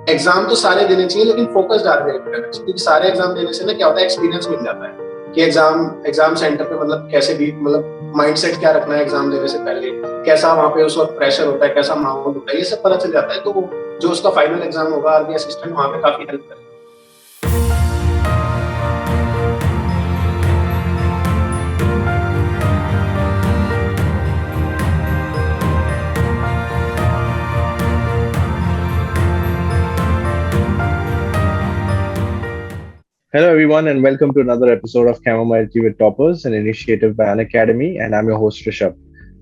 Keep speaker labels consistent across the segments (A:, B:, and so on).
A: Exam तो सारे देने चाहिए लेकिन फोकस ज्यादा रहना चाहिए, क्योंकि सारे एग्जाम देने से ना क्या होता है, एक्सपीरियंस मिल जाता है कि एग्जाम सेंटर पे मतलब कैसे भी मतलब माइंडसेट क्या रखना है एग्जाम देने से पहले, कैसा वहाँ पे उस वक्त प्रेशर होता है, कैसा माहौल होता है, ये सब पता चल जाता है। तो जो उसका फाइनल एग्जाम होगा, आर्मी असिस्टेंट, वहाँ पे काफी हेल्प करेगा।
B: Hello, everyone, and welcome to another episode of Chamomile Tea with Toppers, an initiative by Unacademy, and I'm your host, Rishabh.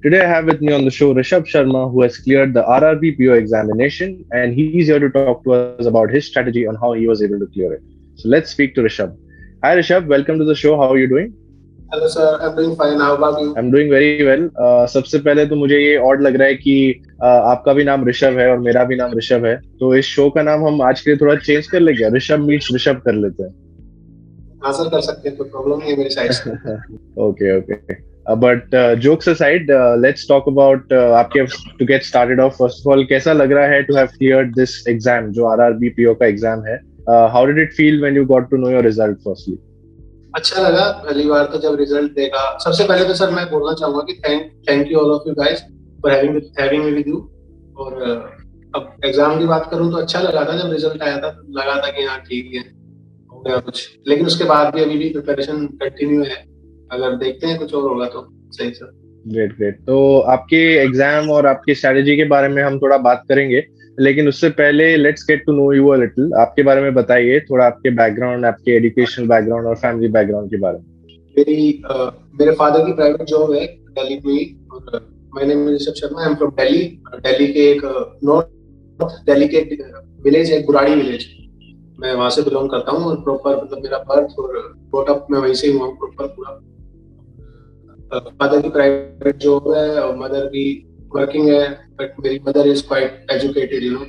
B: Today, I have with me on the show Rishabh Sharma, who has cleared the RRB PO examination, and he's here to talk to us about his strategy on how he was able to clear it. So, let's speak to Rishabh. Hi, Rishabh, welcome to the show. How are you doing?
A: Hello sir, I am doing fine, how about you?
B: I'm doing very well. सबसे पहले तो मुझे ये odd लग रहा है कि आपका भी नाम ऋषभ है और मेरा भी नाम ऋषभ है, तो इस शो का नाम हम आज के लिए थोड़ा चेंज कर ले क्या? ऋषभ मीट्स ऋषभ कर लेते हैं।
A: हाँ सर, कर सकते हैं, कोई प्रॉब्लम नहीं है मेरी साइड से।
B: Okay. But jokes aside, let's talk about आपके to get started off. First of all, कैसा लग रहा है to have cleared this exam जो RRB PO का एग्जाम है? How did it feel when you got to know your result firstly?
A: अच्छा लगा पहली बार तो जब रिजल्ट देखा। सबसे पहले तो सर मैं बोलना चाहूंगा कि thank you all of you guys for having me with you. और अब एग्जाम की बात करूं तो अच्छा लगा था, जब रिजल्ट आया था तो लगा था कि हाँ ठीक है, हो गया कुछ। लेकिन उसके बाद भी अभी भी प्रिपरेशन कंटिन्यू है, अगर देखते हैं कुछ और होगा तो सही सर।
B: ग्रेट। तो आपके एग्जाम और आपकी स्ट्रेटेजी के बारे में हम थोड़ा बात करेंगे, लेकिन उससे पहले let's get to know you a little. आपके बारे में बताइए थोड़ा, आपके बैकग्राउंड, आपके एजुकेशनल बैकग्राउंड और फैमिली बैकग्राउंड के बारे में।
A: मेरे फादर की प्राइवेट जॉब है दिल्ली में ही, और my name is Rishabh Sharma, I am from Delhi. Delhi के एक नॉर्थ दिल्ली के विलेज है, गुराड़ी विलेज, मैं वहां से बिलोंग करता हूँ। और प्रॉपर मतलब मेरा बर्थ और ब्रॉट अप मैं वहीं से ही हुआ हूँ प्रॉपर पूरा। फादर की प्राइवेट जॉब है और मदर भी वर्किंग है, बट मेरी mother is quite educated you know,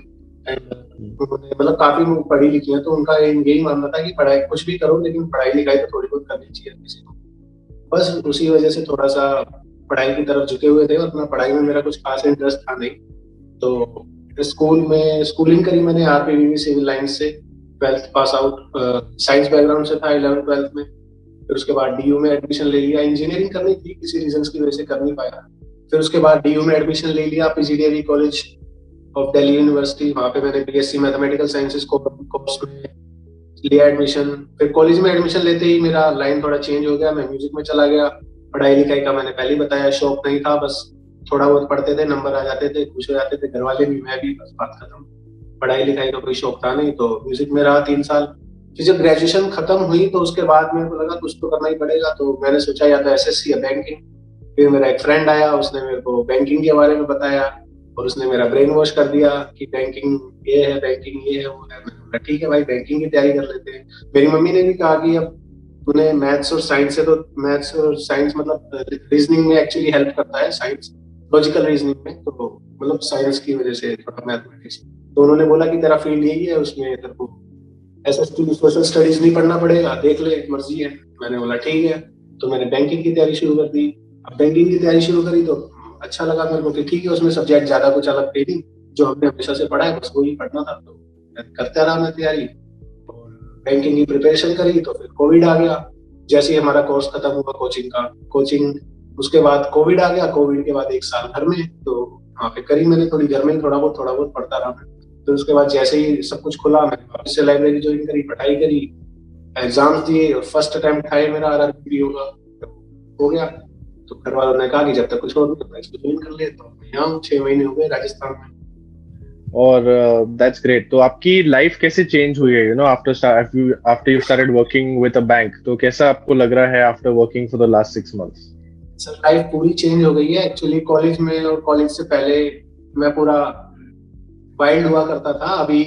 A: and उन्होंने मतलब काफी पढ़ी लिखी है, तो उनका यही मानना था कि पढ़ाई कुछ भी करो लेकिन पढ़ाई लिखाई तो थोड़ी बहुत करनी चाहिए किसी को। बस उसी वजह से थोड़ा सा पढ़ाई की तरफ झुके हुए थे, और अपना पढ़ाई में मेरा कुछ खास इंटरेस्ट था नहीं। तो स्कूलिंग करी मैंने आरपीवीवी सिविल लाइंस से, 12th pass out, science background से था 11th 12th में। फिर उसके बाद डीयू में एडमिशन ले लिया, इंजीनियरिंग करनी थी, किसी रीजंस की वजह से कर नहीं पाया। फिर उसके बाद डीयू में एडमिशन ले लिया, PGDAV college of Delhi university, वहाँ पे मैंने बीएससी मैथमेटिकल साइंसेस कोर्स में लिया एडमिशन। फिर कॉलेज में एडमिशन लेते ही मेरा लाइन थोड़ा चेंज हो गया, मैं म्यूजिक में चला गया। पढ़ाई लिखाई का मैंने पहले ही बताया, शौक नहीं था, बस थोड़ा बहुत पढ़ते थे, नंबर आ जाते थे, खुश हो जाते थे घर वाले भी, मैं भी, बस बात खत्म। पढ़ाई लिखाई का कोई शौक था नहीं, तो म्यूजिक में रहा 3 साल। फिर जब ग्रेजुएशन खत्म हुई तो उसके बाद मेरे को लगा कुछ तो करना ही पड़ेगा, तो मैंने सोचा या तो एसएससी या बैंकिंग। फिर मेरा एक फ्रेंड आया, उसने मेरे को बैंकिंग के बारे में बताया, और उसने मेरा ब्रेन वॉश कर दिया कि बैंकिंग ये है, बैंकिंग ये है, वो है। मैंने बोला ठीक है भाई, बैंकिंग की तैयारी कर लेते हैं। मेरी मम्मी ने भी कहा कि अब तूने मैथ्स और साइंस से, तो मैथ्स और साइंस मतलब रीजनिंग में एक्चुअली हेल्प करता है साइंस, लॉजिकल रीजनिंग में, तो मतलब साइंस की वजह से थोड़ा मैथमेटिक्स। तो उन्होंने बोला कि तेरा फील्ड यही है, उसमें तेरे को एसएसटी सोशल स्टडीज नहीं पढ़ना पड़ेगा, देख ले, मर्जी है। मैंने बोला ठीक है, तो मैंने बैंकिंग की तैयारी शुरू कर दी। अब बैंकिंग की तैयारी शुरू करी तो अच्छा लगा मेरे को कि ठीक है, उसमें सब्जेक्ट ज्यादा कुछ अलग थे नहीं, जो हमने हमेशा से पढ़ा है बस वही पढ़ना था, तो करते रहा मैं तैयारी और बैंकिंग की प्रिपरेशन करी। तो फिर कोविड आ गया, जैसे ही हमारा कोर्स खत्म हुआ कोचिंग, उसके बाद कोविड आ गया। कोविड के बाद 1 साल घर में, तो वहाँ पे करी मैंने थोड़ी, घर में ही थोड़ा बहुत पढ़ता रहा मैं। तो उसके बाद जैसे ही सब कुछ खुला, मैंने वापस से लाइब्रेरी ज्वाइन करी, पढ़ाई करी, एग्जाम्स दिए, और फर्स्ट अटेम्प्ट था मेरा आरआरबी होगा, हो गया। तो घर वालों ने कहा कि जब तक कुछ और तो इसको ज्वाइन कर ले, तो यहाँ 6 महीने हो गए राजस्थान में।
B: और दैट्स ग्रेट। तो आपकी लाइफ कैसे चेंज हुई है, you know, after you started working with a bank? तो कैसा आपको लग रहा है after working for the last 6 months?
A: Sir life पूरी चेंज हो गई है एक्चुअली। कॉलेज में और कॉलेज से पहले मैं पूरा वाइल्ड हुआ करता था, अभी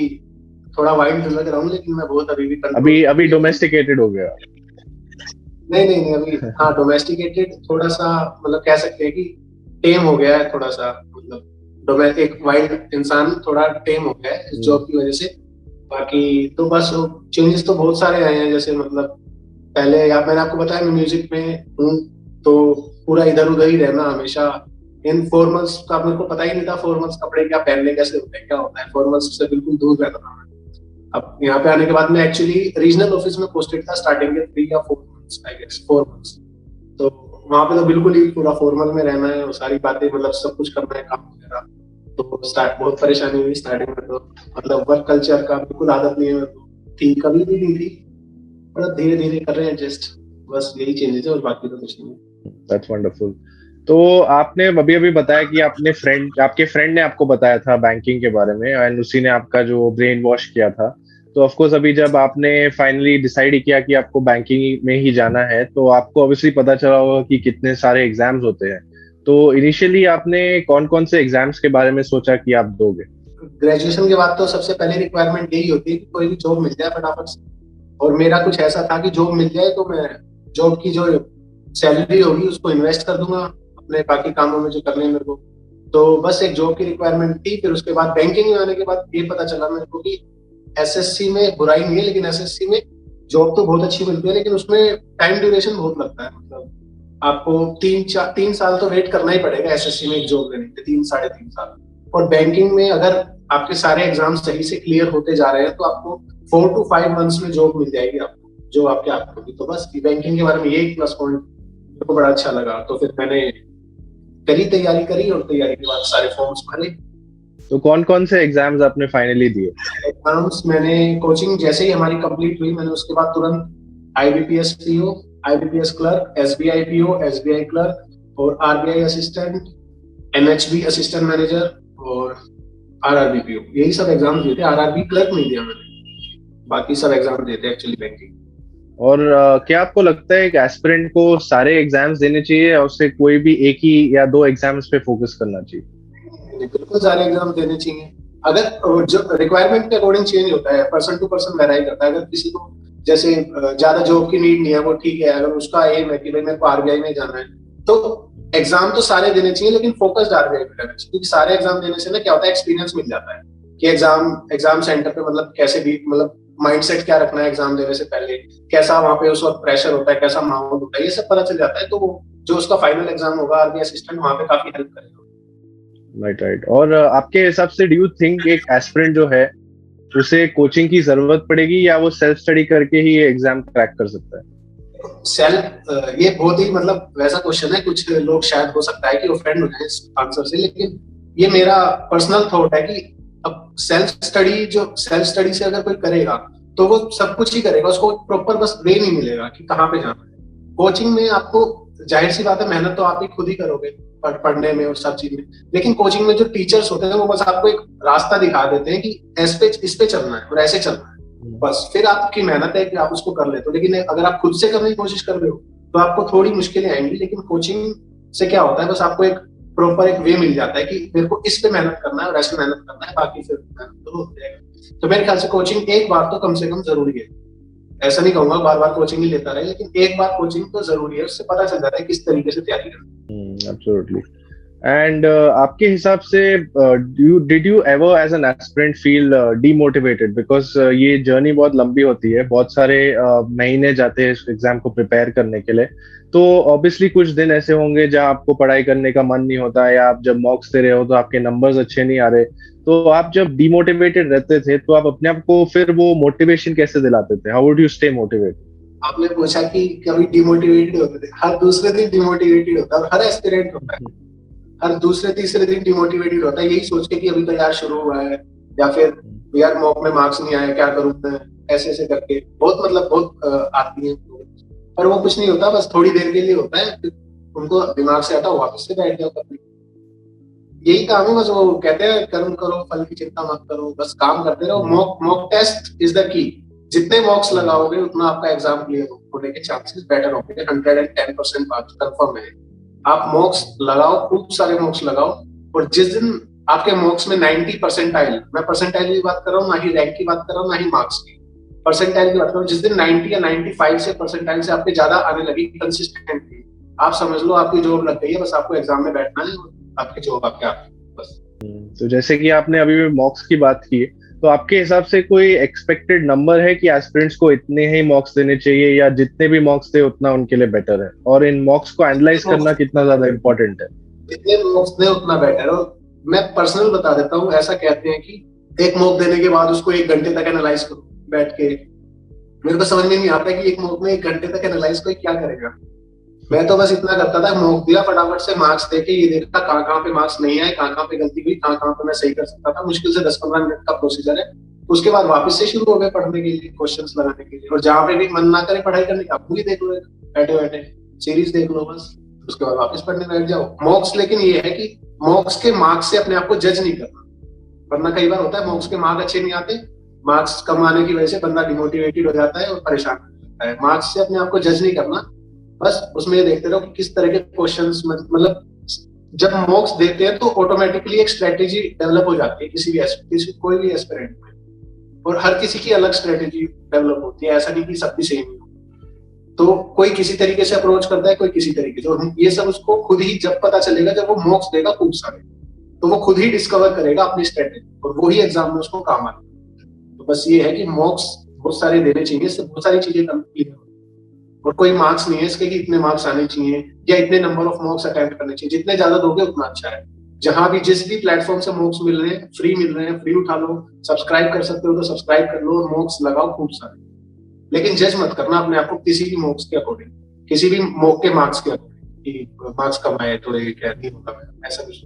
A: थोड़ा वाइल्ड लग रहा हूँ, लेकिन मैं बहुत अभी भी
B: अभी डोमेस्टिकेटेड हो गया?
A: नहीं अभी हाँ, डोमेस्टिकेटेड थोड़ा सा, मतलब कह सकते हैं कि टेम हो गया है थोड़ा सा, मतलब डोमेस्टिक वाइल्ड इंसान थोड़ा टेम हो गया है इस जॉब की वजह से। बाकी तो बस चेंजेस तो बहुत सारे आए हैं, जैसे मतलब पहले मैंने आपको बताया मैं म्यूजिक में हूँ, तो पूरा इधर उधर ही रहना हमेशा। इन फॉर्मल्स का मेरे को पता ही नहीं था, फॉर्मल्स कपड़े क्या पहनने कैसे होते हैं, क्या होता है, फॉर्मल्स से बिल्कुल दूर रहता था। अब यहाँ पे आने के बाद मैं एक्चुअली रीजनल ऑफिस में पोस्टेड था स्टार्टिंग के 3 या 4 मंथ्स, आई गेस 4 मंथ्स। तो वहाँ पे तो बिल्कुल ही पूरा फॉर्मल में रहना है और सारी बातें मतलब सब कुछ करना है, काम वगैरह। तो स्टार्ट बहुत परेशानी हुई स्टार्टिंग में, तो मतलब वर्क कल्चर का बिल्कुल आदत नहीं है, थी कभी भी नहीं थी, पर धीरे धीरे कर रहे हैं एडजस्ट। बस यही चेंजेस है और बाकी तो कुछ नहीं है।
B: That's wonderful. तो आपने अभी अभी बताया कि आपके फ्रेंड ने आपको बताया था बैंकिंग के बारे में एंड उसी ने आपका जो ब्रेन वॉश किया था। तो ऑफ कोर्स अभी जब आपने फाइनली डिसाइड किया कि आपको बैंकिंग में ही जाना है तो आपको ऑब्वियसली पता चला होगा कि कितने सारे एग्जाम्स होते हैं। तो इनिशियली आपने कौन कौन से एग्जाम्स के बारे में सोचा कि आप दोगे?
A: ग्रेजुएशन के बाद तो सबसे पहले रिक्वायरमेंट यही होती है कि कोई भी जॉब मिल जाए फटाफट से। और मेरा कुछ ऐसा था कि जॉब मिल जाए तो मैं जॉब की जो सैलरी होगी उसको इन्वेस्ट कर दूंगा अपने बाकी कामों में जो करने हैं मेरे को। तो बस एक जॉब की रिक्वायरमेंट थी। फिर उसके बाद बैंकिंग में आने के बाद ये पता चला मेरे को कि एसएससी में बुराई नहीं है, लेकिन एसएससी में जॉब तो बहुत अच्छी मिलती है, लेकिन उसमें टाइम ड्यूरेशन बहुत लगता है। मतलब आपको 3 साल तो वेट करना ही पड़ेगा एसएससी में एक जॉब लेने के, 3 साढ़े 3 साल। और बैंकिंग में अगर आपके सारे एग्जाम सही से क्लियर होते जा रहे हैं तो आपको 4 to 5 मंथ्स में जॉब मिल जाएगी आपको, जो आपके हाथ में होगी। तो बस बैंकिंग के बारे में यही प्लस पॉइंट मेरे को बड़ा अच्छा लगा। तो फिर मैंने तैयारी करी और तैयारी के बाद सारे फॉर्म्स भरे।
B: तो कौन कौन से एग्जाम्स आपने फाइनली दिए?
A: एग्जाम्स मैंने कोचिंग जैसे ही हमारी कंप्लीट हुई मैंने उसके बाद तुरंत IBPS PO, IBPS clerk, SBI PO, SBI clerk और RBI assistant, MHB assistant manager और आरआरबी पीओ, यही सब एग्जाम दिए थे। आरआरबी क्लर्क नहीं दिया मैंने, बाकी सब एग्जाम दिए थे एक्चुअली बैंकिंग।
B: और क्या आपको लगता है कि एस्पिरेंट को सारे एग्जाम्स देने चाहिए या उसे कोई भी एक ही या दो एग्जाम्स पे फोकस करना चाहिए?
A: बिल्कुल सारे एग्जाम देने चाहिए। अगर जो रिक्वायरमेंट के अकॉर्डिंग चेंज होता है, पर्सन टू पर्सन वेराई करता है। अगर किसी को जैसे ज्यादा जॉब की नीड नहीं है वो ठीक है, अगर उसका एम है कि भाई मेरे को आरबीआई में जाना है तो एग्जाम तो सारे देने चाहिए, लेकिन फोकस आरबीआई पे करना चाहिए। क्योंकि सारे एग्जाम देने से ना क्या होता है, एक्सपीरियंस मिल जाता है कि एग्जाम सेंटर पे मतलब कैसे भी मतलब माइंडसेट क्या रखना है एग्जाम देने से पहले, कैसा वहां पे उस वक्त प्रेशर होता है, कैसा माहौल होता है, ये सब पता चल जाता है। तो वो जो उसका फाइनल एग्जाम होगा आरबीआई असिस्टेंट, वहां पे काफी हेल्प करेगा।
B: Right right. और आपके हिसाब से डू यू थिंक एक एस्पिरेंट जो है उसे कोचिंग की जरूरत पड़ेगी या वो सेल्फ स्टडी करके ही एग्जाम क्रैक कर सकता है?
A: ये बहुत ही मतलब वैसा क्वेश्चन है, कुछ लोग शायद हो सकता है कि ऑफेंड हो जाए इस आंसर से, लेकिन ये मेरा पर्सनल थॉट है कि अब सेल्फ स्टडी से अगर कोई करेगा तो वो सब कुछ ही करेगा, उसको प्रॉपर बस वे नहीं मिलेगा कि कहाँ पे जाना है। कोचिंग में आपको जाहिर सी बात है मेहनत तो आप ही खुद ही करोगे पढ़ने में और सब चीज में, लेकिन कोचिंग में जो टीचर्स होते हैं वो बस आपको एक रास्ता दिखा देते हैं कि इस पे चलना है और ऐसे चलना है। बस फिर आपकी मेहनत है कि आप उसको कर लेते हो, लेकिन अगर आप खुद से करने की कोशिश कर रहे हो तो आपको थोड़ी मुश्किलें आएंगी। लेकिन कोचिंग से क्या होता है, बस आपको एक प्रॉपर एक वे मिल जाता है कि मेरे को इस पे मेहनत करना है और ऐसे मेहनत करना है, बाकी फिर मेहनत तो हो जाएगा। तो मेरे ख्याल से कोचिंग एक बार तो कम से कम जरूरी है। ऐसा नहीं कहूंगा बार बार कोचिंग ही लेता रहे, लेकिन एक बार कोचिंग तो जरूरी है, उससे पता चल जाता है किस तरीके से तैयारी करना।
B: एब्सोल्युटली। एंड आपके हिसाब से did you ever as an aspirant feel demotivated? Because ये जर्नी बहुत लंबी होती है, बहुत सारे महीने जाते हैं इस एग्जाम को प्रिपेयर करने के लिए। तो ऑब्वियसली कुछ दिन ऐसे होंगे जहां आपको पढ़ाई करने का मन नहीं होता, या आप जब मॉक्स दे रहे हो तो आपके नंबर्स अच्छे नहीं आ रहे। तो आप जब डीमोटिवेटेड रहते थे तो आप अपने आप को फिर वो मोटिवेशन कैसे दिलाते थे? How would you stay motivated?
A: आपने पूछा कि कभी डिमोटिवेटेड होते थे, हर दूसरे दिन डिमोटिवेटेड होता है और हर एस्पिरेंट होता है, हर दूसरे तीसरे दिन डिमोटिवेटेड होता है, यही सोच के कि अभी तो यार शुरू हुआ है, या फिर यार मॉक में मार्क्स नहीं आए क्या करूं मैं, ऐसे ऐसे करके बहुत मतलब बहुत आती है। पर वो कुछ नहीं होता, बस थोड़ी देर के लिए होता है, फिर उनको दिमाग से हटाओ वापस से बैठ जाओ करने। यही काम है बस। वो कहते हैं कर्म करो फल की चिंता मत करो, बस काम करते रहो। Mock test is the key. जितने मॉक्स लगाओगे उतना आपका एग्जाम क्लियर होने के चांसेस बेटर होंगे। 110% बात कंफर्म है। आप मॉक्स लगाओ, खूब सारे मॉक्स लगाओ, और जिस दिन आपके मॉक्स में 90 परसेंटाइल, मैं परसेंटाइल की बात कर रहा हूँ, ना ही रैंक की बात कर रहा हूँ, ना ही मार्क्स की, परसेंटाइल की बात कर रहा हूँ, जिस दिन 90 या 95 से परसेंटाइल से आपके ज्यादा आने लगी कंसिस्टेंटली, आप समझ लो आपकी जॉब लग गई है। बस आपको एग्जाम में बैठना है, आपकी जॉब आपके हाथ में बस।
B: तो जैसे कि आपने अभी भी मॉक्स की बात की, तो आपके हिसाब से कोई एक्सपेक्टेड नंबर है कि एस्पिरेंट्स को इतने ही मॉक्स देने चाहिए, या जितने भी मॉक्स दे उतना उनके लिए बेटर है? और इन मॉक्स को एनालाइज करना कितना ज्यादा इंपॉर्टेंट है?
A: जितने मॉक्स दे उतना बेटर। और मैं पर्सनल बता देता हूँ, ऐसा कहते हैं कि एक मॉक देने के बाद उसको 1 घंटे तक एनालाइज करो बैठ के। मेरे को समझ में नहीं आता कि एक मॉक में 1 घंटे तक एनालाइज कोई क्या करेगा। मैं तो बस इतना करता था, मॉक दिया, फटाफट से मार्क्स देके ये देखा कहाँ कहाँ पे मार्क्स नहीं आए, कहाँ कहाँ पे गलती हुई, कहाँ कहाँ पे मैं सही कर सकता था। मुश्किल से 10-15 मिनट का प्रोसीजर है। उसके बाद वापस से शुरू हो गए पढ़ने के लिए, क्वेश्चंस लगाने के लिए। और जहाँ पे भी मन ना करे पढ़ाई करने का, मूवी देख लो, बैठे बैठे सीरीज देख लो बस, उसके बाद वापस पढ़ने बैठ जाओ। मॉक्स लेकिन ये है कि मॉक्स के मार्क्स से अपने आप को जज नहीं करना, वरना कई बार होता है मॉक्स के मार्क्स अच्छे नहीं आते, मार्क्स कम आने की वजह से बंदा डिमोटिवेटेड हो जाता है और परेशान हो जाता है। मार्क्स से अपने आप को जज नहीं करना, बस उसमें ये देखते रहो कि किस तरह के क्वेश्चंस, मतलब जब मॉक्स देते हैं तो ऑटोमेटिकली एक स्ट्रेटेजी डेवलप हो जाती है किसी कोई भी एस्पिरेंट में, और हर किसी की अलग स्ट्रेटेजी डेवलप होती है, ऐसा नहीं कि सबकी सेम ही हो। तो कोई किसी तरीके से अप्रोच करता है, कोई किसी तरीके से, और ये सब उसको खुद ही जब पता चलेगा, जब वो मॉक्स देगा खूब सारे, तो वो खुद ही डिस्कवर करेगा अपनी स्ट्रेटेजी, और वो ही एग्जाम में उसको काम आएगा। तो बस ये है कि मॉक्स बहुत सारे देने चाहिए, इससे बहुत सारी चीजें क्लियर हो। और कोई मार्क्स नहीं है इसके कि इतने मार्क्स आने चाहिए या इतने नंबर ऑफ मॉक्स अटेम्प्ट करने चाहिए, जितने ज्यादा दोगे उतना अच्छा है। जहां भी जिस भी प्लेटफॉर्म से मॉक्स मिल रहे हैं, फ्री मिल रहे हैं, फ्री उठा लो, सब्सक्राइब कर सकते हो तो सब्सक्राइब कर लो और मॉक्स लगाओ खूब सारे। लेकिन जज मत करना अपने आप को किसी भी मॉक्स के अकॉर्डिंग, किसी भी मॉक के मार्क्स के अकॉर्डिंग कि मार्क्स कम आए थोड़े, क्या नहीं होगा, ऐसा कुछ।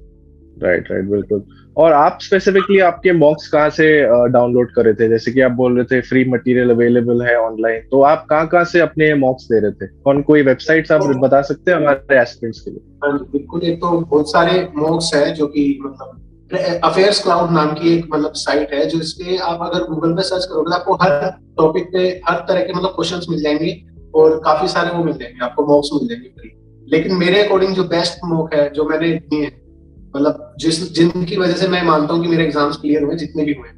B: राइट राइट, बिल्कुल। और आप स्पेसिफिकली आपके मॉक्स कहाँ से डाउनलोड करे थे? जैसे कि आप बोल रहे थे फ्री मटेरियल अवेलेबल है ऑनलाइन, तो आप कहाँ कहाँ से अपने मॉक्स दे रहे थे? कोई वेबसाइट्स आप बता सकते हैं हमारे एस्पिरेंट्स के लिए?
A: हाँ जी बिल्कुल, एक तो बहुत सारे मॉक्स है जो कि मतलब अफेयर्स क्लाउड नाम की एक मतलब साइट है, जो इसके आप अगर गूगल पे सर्च करोगे तो आपको हर टॉपिक पे हर तरह के मतलब क्वेश्चंस मिल जाएंगे, और काफी सारे वो मिल जाएंगे आपको, मॉक्स मिल जाएंगे फ्री। लेकिन मेरे अकॉर्डिंग जो बेस्ट मॉक है जो मैंने दिए हैं, मतलब जिनकी वजह से मैं मानता हूँ कि मेरे एग्जाम्स क्लियर हुए जितने भी हुए,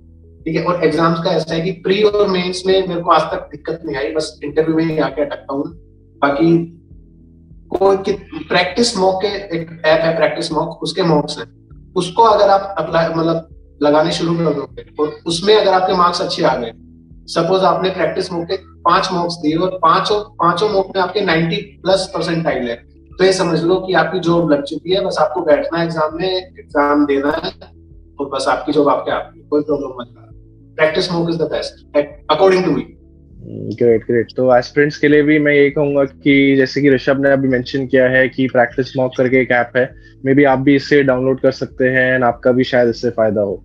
A: ठीक है। और एग्जाम्स का ऐसा है कि प्री और मेंस में मेरे को आज तक दिक्कत नहीं आई, बस इंटरव्यू में ही आके अटकता हूँ। बाकी कोई प्रैक्टिस मॉक के एक ऐप है, प्रैक्टिस मॉक, उसके मॉक्स हैं, उसको अगर आप अप्लाई मतलब लगाने शुरू कर दोगे और उसमें अगर आपके मार्क्स अच्छे आ गए, सपोज आपने प्रैक्टिस मॉक के 5 मॉक्स दिए और पांचों मॉक में आपके 90+ आए है, तो ये समझ लो कि आपकी जॉब लग चुकी है। बस आपको बैठना है एग्जाम में, एग्जाम देना है, और बस आपकी जॉब आपके आप, कोई प्रॉब्लम मत। Practice mock is the best according to me.
B: Great great. तो एस्पिरेंट्स के लिए भी मैं ये कहूंगा कि जैसे कि ऋषभ ने अभी मेंशन किया है कि प्रैक्टिस मॉक करके एक ऐप है, मे बी आप भी इससे डाउनलोड कर सकते हैं एंड आपका भी शायद इससे फायदा हो।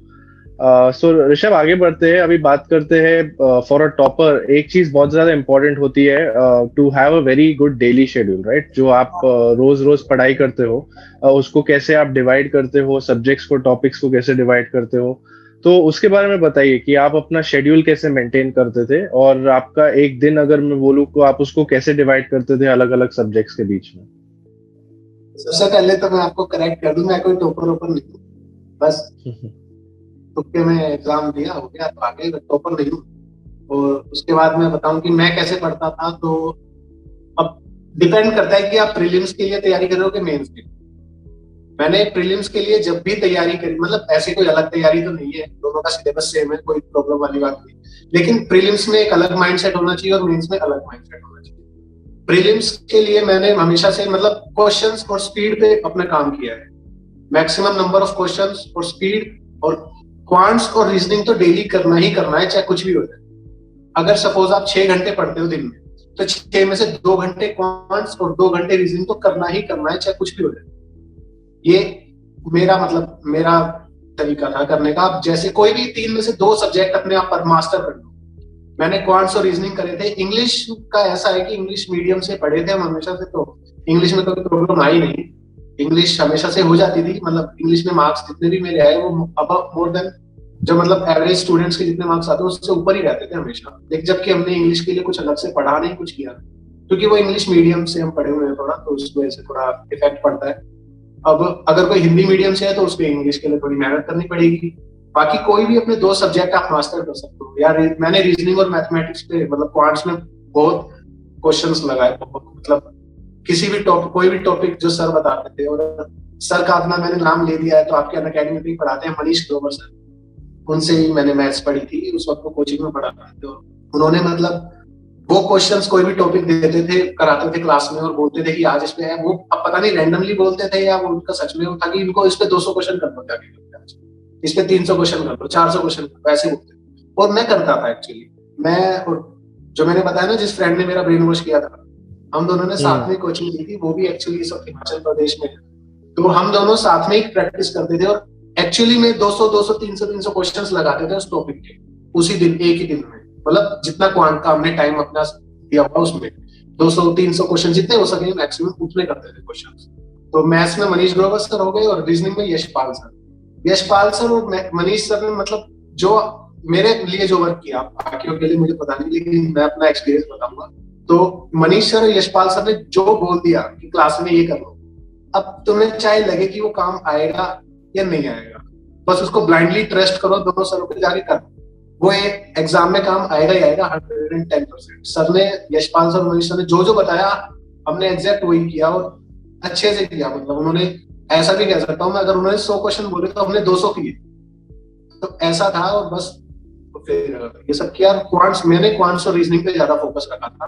B: सो ऋषभ, आगे बढ़ते हैं, अभी बात करते हैं फॉर अ टॉपर एक चीज बहुत ज्यादा इंपॉर्टेंट होती है, to have a very good daily schedule, right? जो आप रोज रोज पढ़ाई करते हो, उसको कैसे आप डिवाइड करते हो, सब्जेक्ट्स को, टॉपिक्स को कैसे डिवाइड करते हो, तो उसके बारे में बताइए कि आप अपना शेड्यूल कैसे मेंटेन करते थे, और आपका एक दिन अगर मैं बोलूँ तो आप उसको कैसे डिवाइड करते थे अलग अलग सब्जेक्ट्स के बीच में?
A: सबसे पहले तो मैं आपको करेक्ट कर दूं, मैं कोई टॉपर ओपर नहीं हूँ, बस तुक्के में एग्जाम दिया, हो गया तो आगे, टॉपर नहीं हूँ। और उसके बाद मैं बताऊं कि मैं कैसे पढ़ता था, तो अब डिपेंड करता है कि आप प्रीलिम्स के लिए तैयारी कर रहे हो कि मेंस के लिए। मैंने प्रीलिम्स के लिए जब भी तैयारी करी, मतलब ऐसी कोई अलग तैयारी तो नहीं है, दोनों का सिलेबस सेम है, कोई प्रॉब्लम वाली बात नहीं, लेकिन प्रीलिम्स में एक अलग माइंडसेट होना चाहिए और मेंस में अलग माइंडसेट होना चाहिए। प्रीलिम्स के लिए मैंने हमेशा से मतलब क्वेश्चंस और स्पीड पे अपना काम किया है, मैक्सिमम नंबर ऑफ क्वेश्चंस और स्पीड, और क्वांट्स और रीजनिंग तो डेली करना ही करना है, चाहे कुछ भी हो जाए। अगर सपोज आप 6 घंटे पढ़ते हो दिन में, तो 6 में से 2 घंटे क्वांट्स और 2 घंटे रीजनिंग तो करना ही करना है, चाहे कुछ भी हो जाए। ये मेरा तरीका था करने का। आप जैसे कोई भी 3 में से 2 सब्जेक्ट अपने आप पर मास्टर कर लो। मैंने क्वांट्स और रीजनिंग करे थे। इंग्लिश का ऐसा है कि इंग्लिश मीडियम से पढ़े थे हम हमेशा से, तो इंग्लिश में कभी प्रॉब्लम आई नहीं, इंग्लिश हमेशा से हो जाती थी। मतलब इंग्लिश में मार्क्स जितने भी मेरे आए वो अब मोर देन जो मतलब एवरेज स्टूडेंट्स के जितने मार्क्स आते हैं उससे ऊपर ही रहते थे हमेशा। लेकिन जबकि हमने इंग्लिश के लिए कुछ अलग से पढ़ा नहीं, कुछ किया, क्योंकि वो इंग्लिश मीडियम से हम पढ़े हुए हैं थोड़ा, तो उस वजह से थोड़ा इफेक्ट पड़ता है। अब अगर कोई हिंदी मीडियम से है तो उसको इंग्लिश के लिए थोड़ी मेहनत करनी पड़ेगी। बाकी कोई भी अपने 2 सब्जेक्ट आप मास्टर कर सकते हो यार। मैंने रीजनिंग और मैथमेटिक्स पे मतलब क्वांट्स में बहुत क्वेश्चंस लगाए, मतलब किसी भी टॉपिक, कोई भी टॉपिक जो सर बताते थे, और सर का अपना मैंने नाम ले दिया है तो आपके अनअकैडमी पे ही पढ़ाते हैं, मनीष ग्रोवर सर, उनसे ही मैंने मैथ्स पढ़ी थी, उस वक्त वो कोचिंग में पढ़ा था। तो उन्होंने मतलब वो क्वेश्चंस कोई भी टॉपिक देते थे, कराते थे क्लास में और बोलते थे कि आज इस पे है, वो अब पता नहीं रैंडमली बोलते थे या वो उनका सच में था कि इनको इस पे 200 क्वेश्चन करना जाके। इस पे 300 क्वेश्चन कर लो, 400 क्वेश्चन कर लो, ऐसे होते। और मैं करता था एक्चुअली। मैं और जो मैंने बताया ना, जिस फ्रेंड ने मेरा ब्रेन वॉश किया था, हम दोनों ने साथ में कोचिंग ली थी, वो भी एक्चुअली सब हिमाचल प्रदेश में है। तो हम दोनों साथ में ही प्रैक्टिस करते थे और एक्चुअली में 200 200 300 क्वेश्चंस लगाते थे उस टॉपिक के, उसी दिन, एक ही दिन में। मतलब जितना क्वांट का हमने टाइम अपना दिया हुआ उसमें 200 300 क्वेश्चन जितने हो सके मैक्सिमम उतने करते थे क्वेश्चंस। तो मैथ्स में मनीष ग्रोवर सर हो गए और रीजनिंग में यशपाल सर। यशपाल सर और मनीष सर ने मतलब जो मेरे लिए जो वर्क किया, बाकियों के लिए मुझे पता नहीं, लेकिन मैं अपना एक्सपीरियंस बताऊंगा। तो मनीष सर और यशपाल सर ने जो बोल दिया कि क्लास में ये कर लो, अब तुम्हें चाहे लगे कि वो काम आएगा या नहीं आएगा, बस उसको ब्लाइंडली ट्रस्ट करो, दोनों सरों पे जाके कर, वो एग्जाम में काम आएगा ही आएगा 110%। सर ने, यशपाल सर, मनीष सर ने जो जो बताया हमने एग्जैक्ट वही किया और अच्छे से किया। मतलब उन्होंने, ऐसा भी कह सकता हूँ मैं, अगर उन्होंने 100 क्वेश्चन बोले तो हमने 200 किए, तो ऐसा था। और बस तो फिर ये सब किया। मैंने क्वांट्स और रीजनिंग पे ज्यादा फोकस रखा था,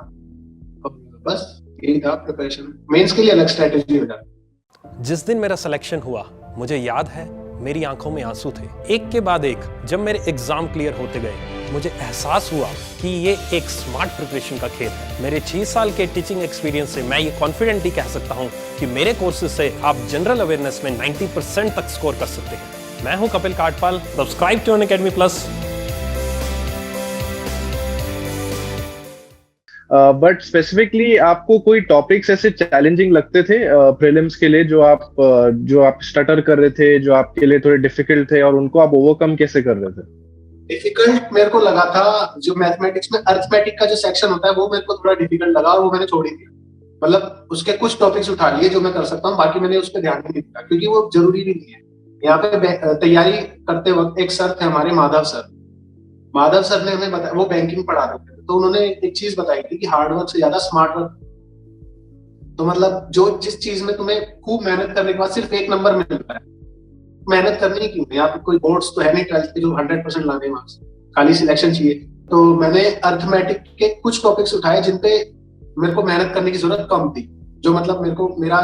A: बस यही था प्रिपरेशन। मेंस के लिए अलग स्ट्रेटेजी हो जाती।
C: जिस दिन मेरा सिलेक्शन हुआ, मुझे याद है मेरी आंखों में आंसू थे। एक के बाद एक जब मेरे एग्जाम क्लियर होते गए, मुझे एहसास हुआ कि ये एक स्मार्ट प्रिपरेशन का खेल है। मेरे 6 साल के टीचिंग एक्सपीरियंस से मैं ये कॉन्फिडेंटली कह सकता हूँ कि मेरे कोर्सेज से आप जनरल अवेयरनेस में 90% तक स्कोर कर सकते हैं। मैं हूँ Kapil Katpal. Subscribe to Unacademy plus.
B: But specifically आपको कोई टॉपिक्स ऐसे चैलेंजिंग लगते थे प्रीलिम्स के लिए, जो आप स्टटर कर रहे थे, जो आपके लिए थोड़े डिफिकल्ट थे, और उनको आप ओवरकम कैसे कर रहे थे?
A: डिफिकल्ट मेरे को लगा था जो मैथमेटिक्स में अर्थमेटिक का जो सेक्शन होता है, वो मेरे को थोड़ा डिफिकल्ट लगा और वो मैंने छोड़ ही दिया। मतलब उसके कुछ टॉपिक्स उठा लिए जो मैं कर सकता हूँ, बाकी मैंने उस पर ध्यान नहीं दिया क्योंकि वो जरूरी भी नहीं है। यहाँ पे तैयारी करते वक्त एक सर थे हमारे, माधव सर ने हमें बताया, वो बैंकिंग पढ़ा रहे थे, तो उन्होंने एक चीज बताई थी कि हार्ड वर्क से ज्यादा स्मार्ट वर्क। तो मतलब जो जिस चीज में तुम्हें खूब मेहनत करने के बाद सिर्फ 1 नंबर मिलता है, मेहनत करनी क्यों? यहाँ पे कोई बोर्ड्स तो है नहीं 12th के जो 100% लाने मार्क्स, खाली सिलेक्शन चाहिए। तो मैंने अर्थमेटिक के कुछ टॉपिक्स उठाए जिनपे मेरे को मेहनत करने की जरूरत कम थी, जो मतलब मेरा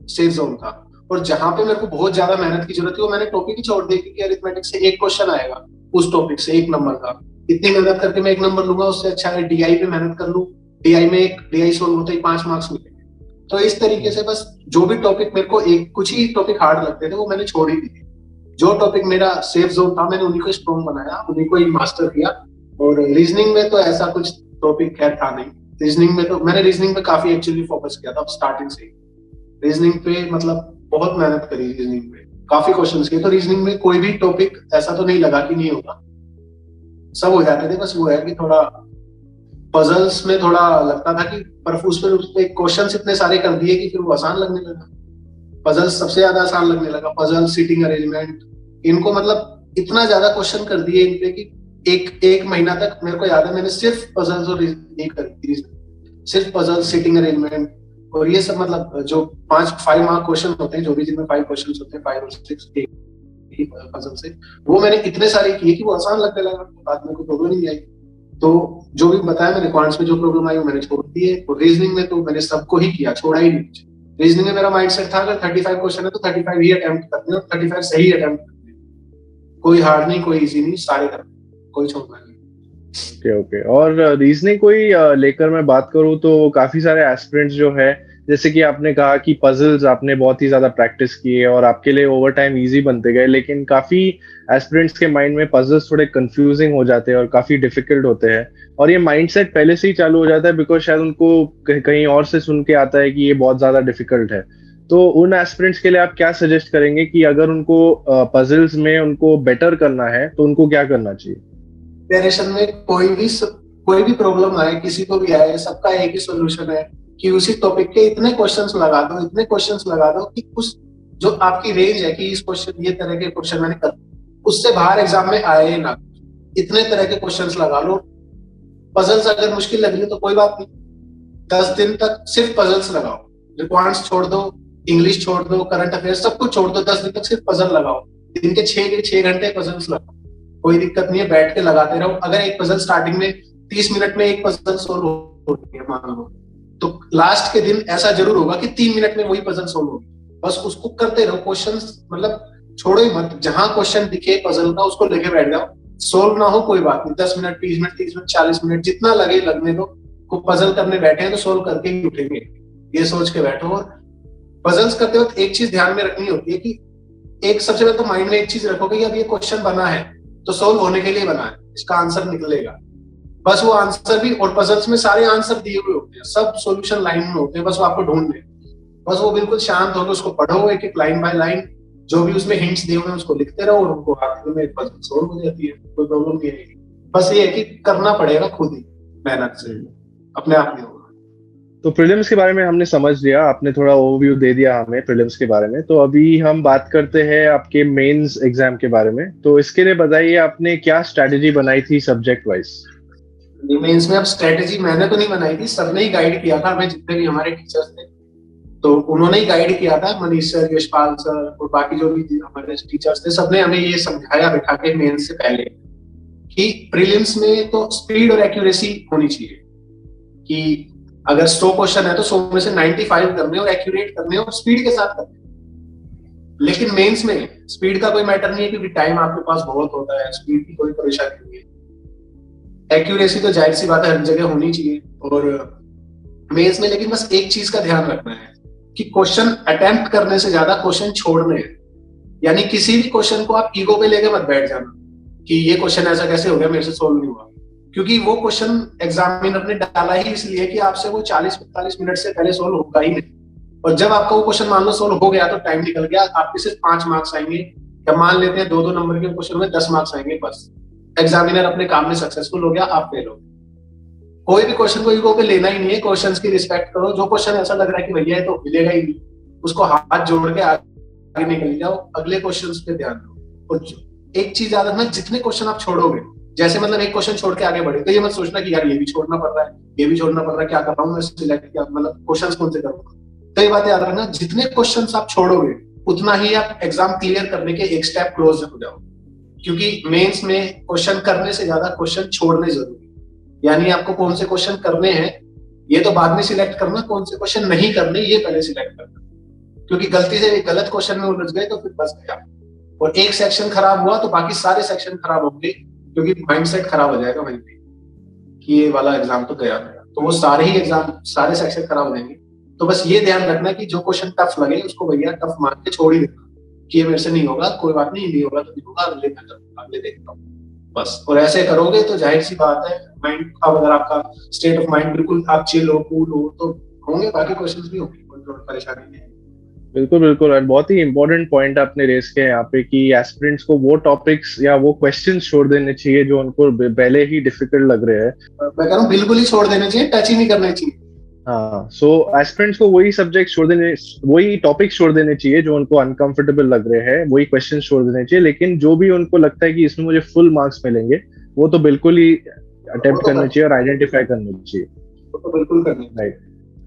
A: सेफ जोन था। और जहां पे मेरे को बहुत ज्यादा मेहनत की जरूरत थी, वो मैंने टॉपिक ही छोड़ दी कि अरिथमेटिक से एक क्वेश्चन आएगा उस टॉपिक से 1 नंबर का, इतनी मेहनत करके मैं 1 नंबर लूंगा, उससे अच्छा है डीआई पे मेहनत कर लूं। डीआई में एक डीआई सोल्व होते ही 5 मार्क्स मिलेंगे। तो इस तरीके से बस जो भी टॉपिक मेरे को, कुछ ही टॉपिक हार्ड लगते थे, वो मैंने छोड़ ही दिए। जो टॉपिक मेरा सेफ जोन था, मैंने उन्हीं को स्ट्रॉन्ग बनाया, उन्हीं को ही मास्टर किया। और रीजनिंग में तो ऐसा कुछ टॉपिक खैर था नहीं। रीजनिंग में तो मैंने रीजनिंग पे काफी एक्चुअली फोकस किया था स्टार्टिंग से। रीजनिंग पे मतलब बहुत मेहनत करी, रीजनिंग में काफी क्वेश्चंस किए। तो रीजनिंग में कोई भी टॉपिक ऐसा तो नहीं लगा कि नहीं होगा, सब हो जाते थे। बस वो है कि थोड़ा पजल्स में थोड़ा लगता था कि पर उस पे क्वेश्चंस इतने सारे कर दिए कि फिर वो आसान लगने लगा। पजल्स सबसे ज्यादा आसान लगने लगा, पजल, सीटिंग अरेंजमेंट, इनको मतलब इतना ज्यादा क्वेश्चन कर दिए इन पे कि एक महीना तक मेरे को याद है मैंने सिर्फ पजल्स और सिर्फ पजल, सीटिंग अरेंजमेंट और ये सब, मतलब जो 5 मार्क क्वेश्चन होते हैं, जो भी जिनमें 5 क्वेश्चन होते हैं, 5 और 6 पजल से, वो मैंने इतने सारे किए कि वो आसान लगने लगा, बाद में कोई प्रॉब्लम नहीं आई। तो जो भी बताया मैंने, क्वांट्स में जो प्रॉब्लम आई वो मैंने छोड़ दी है। और रीजनिंग में तो मैंने सबको ही किया, छोड़ा ही नहीं। रीजनिंग में मेरा माइंडसेट था अगर 35 क्वेश्चन है तो 35 ही अटेम्प्ट करने और 35 सही अटेम्प्ट करने, कोई हार्ड नहीं, कोई इजी नहीं, सारे करने, कोई छोड़ना नहीं।
B: ओके। और रीजनिंग कोई लेकर मैं बात करूं तो काफी सारे एस्पिरेंट्स जो है, जैसे कि आपने कहा कि पजल्स आपने बहुत ही ज्यादा प्रैक्टिस किए और आपके लिए ओवर टाइम इजी बनते गए, लेकिन काफी एस्पिरेंट्स के माइंड में पजल्स थोड़े कंफ्यूजिंग हो जाते हैं और काफी डिफिकल्ट होते हैं, और ये माइंडसेट पहले से ही चालू हो जाता है बिकॉज शायद उनको कहीं और से सुन के आता है कि ये बहुत ज्यादा डिफिकल्ट है। तो उन एस्पिरेंट्स के लिए आप क्या सजेस्ट करेंगे कि अगर उनको पजल्स में उनको बेटर करना है तो उनको क्या करना चाहिए?
A: प्रिपरेशन में कोई भी प्रॉब्लम आए, किसी को भी आए, सबका एक ही सोल्यूशन है कि उसी टॉपिक के इतने क्वेश्चंस लगा दो कि उस जो आपकी रेंज है कि इस क्वेश्चन, ये तरह के क्वेश्चन मैंने कर, उससे बाहर एग्जाम में आए ना, इतने तरह के क्वेश्चंस लगा लो। पजल्स अगर मुश्किल लग रही है तो कोई बात नहीं, 10 दिन तक सिर्फ पजल्स लगाओ, रिक्वायर्ड्स छोड़ दो, इंग्लिश छोड़ दो, करंट अफेयर्स सब कुछ छोड़ दो, 10 दिन तक सिर्फ पजल लगाओ। दिन के 6 घंटे पजल्स लगाओ, कोई दिक्कत नहीं है, बैठ के लगाते रहो। अगर एक पजल स्टार्टिंग में 30 मिनट में एक पजल सोल्व होती है मान लो, तो लास्ट के दिन ऐसा जरूर होगा कि 3 मिनट में वही पजल सोल्व होगी। बस उसको करते रहो, क्वेश्चंस मतलब छोड़ो ही मत, जहां क्वेश्चन दिखे पजल का उसको लेके बैठ जाओ। सोल्व ना हो कोई बात नहीं, 10 मिनट 20 मिनट 30 मिनट 40 मिनट जितना लगे लगने दो। को पजल करने बैठे हैं तो सोल्व करके ही उठेंगे, ये सोच के बैठो। और पजल्स करते वक्त एक चीज ध्यान में रखनी होती है कि एक सबसे पहले तो माइंड में एक चीज रखोगे कि अब ये क्वेश्चन बना है तो सोल्व होने के लिए बना है, इसका आंसर निकलेगा। बस वो आंसर भी, और पजल्स में सारे आंसर दिए हुए होते हैं, सब सॉल्यूशन लाइन में होते हैं, बस वो आपको ढूंढने। बस वो बिल्कुल शांत होकर उसको पढ़ो, एक एक लाइन बाय लाइन, जो भी उसमें हिंट्स दिए हुए हैं उसको लिखते रहो, और उनको आखिर में पजल सोल्व हो जाती है, कोई प्रॉब्लम नहीं है। बस ये है कि करना पड़ेगा खुद ही, मेहनत से, अपने आप नहीं होगा।
B: तो प्रीलिम्स के बारे में हमने समझ लिया, आपने थोड़ा ओवरव्यू दे दिया हमें प्रीलिम्स के बारे में। तो अभी हम बात करते हैं आपके मेंस एग्जाम के बारे में। तो इसके लिए बताइए आपने क्या स्ट्रैटेजी बनाई थी सब्जेक्ट वाइज?
A: मेंस में अब स्ट्रेटेजी मैंने तो नहीं बनाई थी, सबने ही गाइड किया था हमें, जितने भी हमारे टीचर्स थे तो उन्होंने ही गाइड किया था। मनीष सर, यशपाल सर और बाकी जो भी हमारे टीचर्स थे, सबने हमें ये समझाया बैठा के मेंस से पहले कि प्रीलिम्स में तो स्पीड और एक्यूरेसी होनी चाहिए, कि अगर 100 क्वेश्चन है तो 100 में से 95 करने और एक्यूरेट करने और स्पीड के साथ करने। लेकिन मेंस में स्पीड का कोई मैटर नहीं है, क्योंकि टाइम आपके पास बहुत होता है, स्पीड की कोई परेशानी नहीं है। एक्यूरेसी तो जाहिर सी बात है हर जगह होनी चाहिए। और मेंस में लेकिन बस एक चीज का ध्यान रखना है कि क्वेश्चन अटेम्प्ट करने से ज्यादा क्वेश्चन छोड़ने हैं। यानी किसी भी क्वेश्चन को आप ईगो पे लेके मत बैठ जाना कि ये क्वेश्चन ऐसा कैसे हो गया, मेरे से सोल्व नहीं हुआ, क्योंकि वो क्वेश्चन एग्जामिनर ने डाला ही इसलिए कि आपसे वो 40-45 मिनट से पहले सोल्व होगा ही नहीं। और जब आपका वो क्वेश्चन मान लो सोल्व हो गया तो टाइम निकल गया, आपके सिर्फ 5 मार्क्स आएंगे, या मान लेते हैं 2-2 नंबर के क्वेश्चन में 10 मार्क्स आएंगे, बस एग्जामिनर अपने काम में सक्सेसफुल हो गया, आप फेल हो। कोई भी क्वेश्चन को ईगो पे लेना ही नहीं है, क्वेश्चंस की रिस्पेक्ट करो। जो क्वेश्चन ऐसा लग रहा है कि भैया ये तो मिलेगा ही नहीं, उसको हाथ जोड़ के आगे निकल जाओ, अगले क्वेश्चंस पे ध्यान दो। और एक चीज याद रखना, जितने क्वेश्चन आप छोड़ोगे, जैसे मतलब एक क्वेश्चन छोड़ के आगे बढ़े तो ये मत सोचना कि यार ये भी छोड़ना पड़ रहा है, ये भी छोड़ना पड़ रहा है, क्या कर रहा हूँ मैं, सिलेक्ट क्या मतलब क्वेश्चंस कौन से करूंगा। तो ये बात याद रखना, जितने क्वेश्चंस आप छोड़ोगे उतना ही आप एग्जाम क्लियर करने के एक स्टेप क्लोज हो जाओ। क्योंकि मेंस में क्वेश्चन करने से ज्यादा क्वेश्चन छोड़ने जरूरी, यानी आपको कौन से क्वेश्चन करने हैं ये तो बाद में सिलेक्ट करना, कौन से क्वेश्चन नहीं करने ये पहले सिलेक्ट करना। क्योंकि गलती से गलत क्वेश्चन में उलझ गए तो फिर बस गया, और एक सेक्शन खराब हुआ तो बाकी सारे सेक्शन खराब होंगे, क्योंकि माइंडसेट खराब हो जाएगा वहीं पे कि ये वाला एग्जाम तो गया, तो वो सारे ही एग्जाम सारे सेक्शन खराब हो जाएंगे। तो बस ये ध्यान रखना कि जो क्वेश्चन टफ लगे उसको भैया टफ मान के छोड़ ही देना कि ये मेरे से नहीं होगा, कोई बात नहीं होगा तो नहीं होगा, अगले देखता हूँ बस। और ऐसे करोगे तो जाहिर सी बात है, माइंड अगर आपका स्टेट ऑफ माइंड बिल्कुल आप चिल हो, कूल हो, तो होंगे बाकी क्वेश्चंस भी होंगे, कोई परेशानी नहीं है।
B: बिल्कुल बिल्कुल, और बहुत ही इंपॉर्टेंट पॉइंट आपने रेस किया यहाँ पे कि एस्पिरेंट्स को वो टॉपिक्स या वो क्वेश्चंस छोड़ देने चाहिए जो उनको पहले ही डिफिकल्ट लग रहे हैं।
A: मैं कह रहा हूँ बिल्कुल ही छोड़ देने चाहिए, टच ही नहीं करने चाहिए।
B: हाँ, सो एस्पिरेंट्स को वही सब्जेक्ट छोड़ देने, वही टॉपिक छोड़ देने चाहिए जो उनको अनकंफर्टेबल लग रहे हैं, वही क्वेश्चन छोड़ देने चाहिए। लेकिन जो भी उनको लगता है कि इसमें मुझे फुल मार्क्स मिलेंगे, वो तो बिल्कुल ही अटेम्प्ट करना चाहिए और आइडेंटिफाई करना चाहिए।
A: वो तो बिल्कुल करना चाहिए,
B: राइट।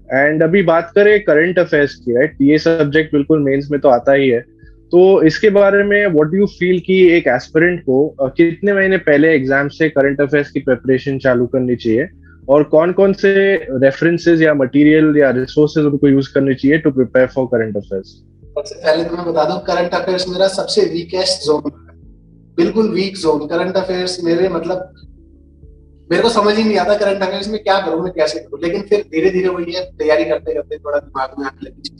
B: एंड अभी बात करें करंट अफेयर्स की, राइट, ये सब्जेक्ट बिल्कुल मेंस में तो आता ही है। तो इसके बारे में व्हाट डू यू फील कि एक एस्पिरेंट को कितने महीने पहले एग्जाम से करंट अफेयर्स की प्रिपरेशन चालू करनी चाहिए, और कौन कौन से रेफरेंसेस या मटेरियल या रिसोर्सेज उनको यूज करने चाहिए to prepare for current affairs?
A: सबसे पहले तो मैं बता दूं, करंट अफेयर्स मेरा सबसे वीकेस्ट जोन है, बिल्कुल वीक जोन। करंट अफेयर्स मेरे मतलब मेरे को समझ ही नहीं आता करंट अफेयर्स में क्या करूं, मैं कैसे करूं। लेकिन फिर धीरे धीरे वही है, तैयारी करते करते थोड़ा दिमाग में आने लगी।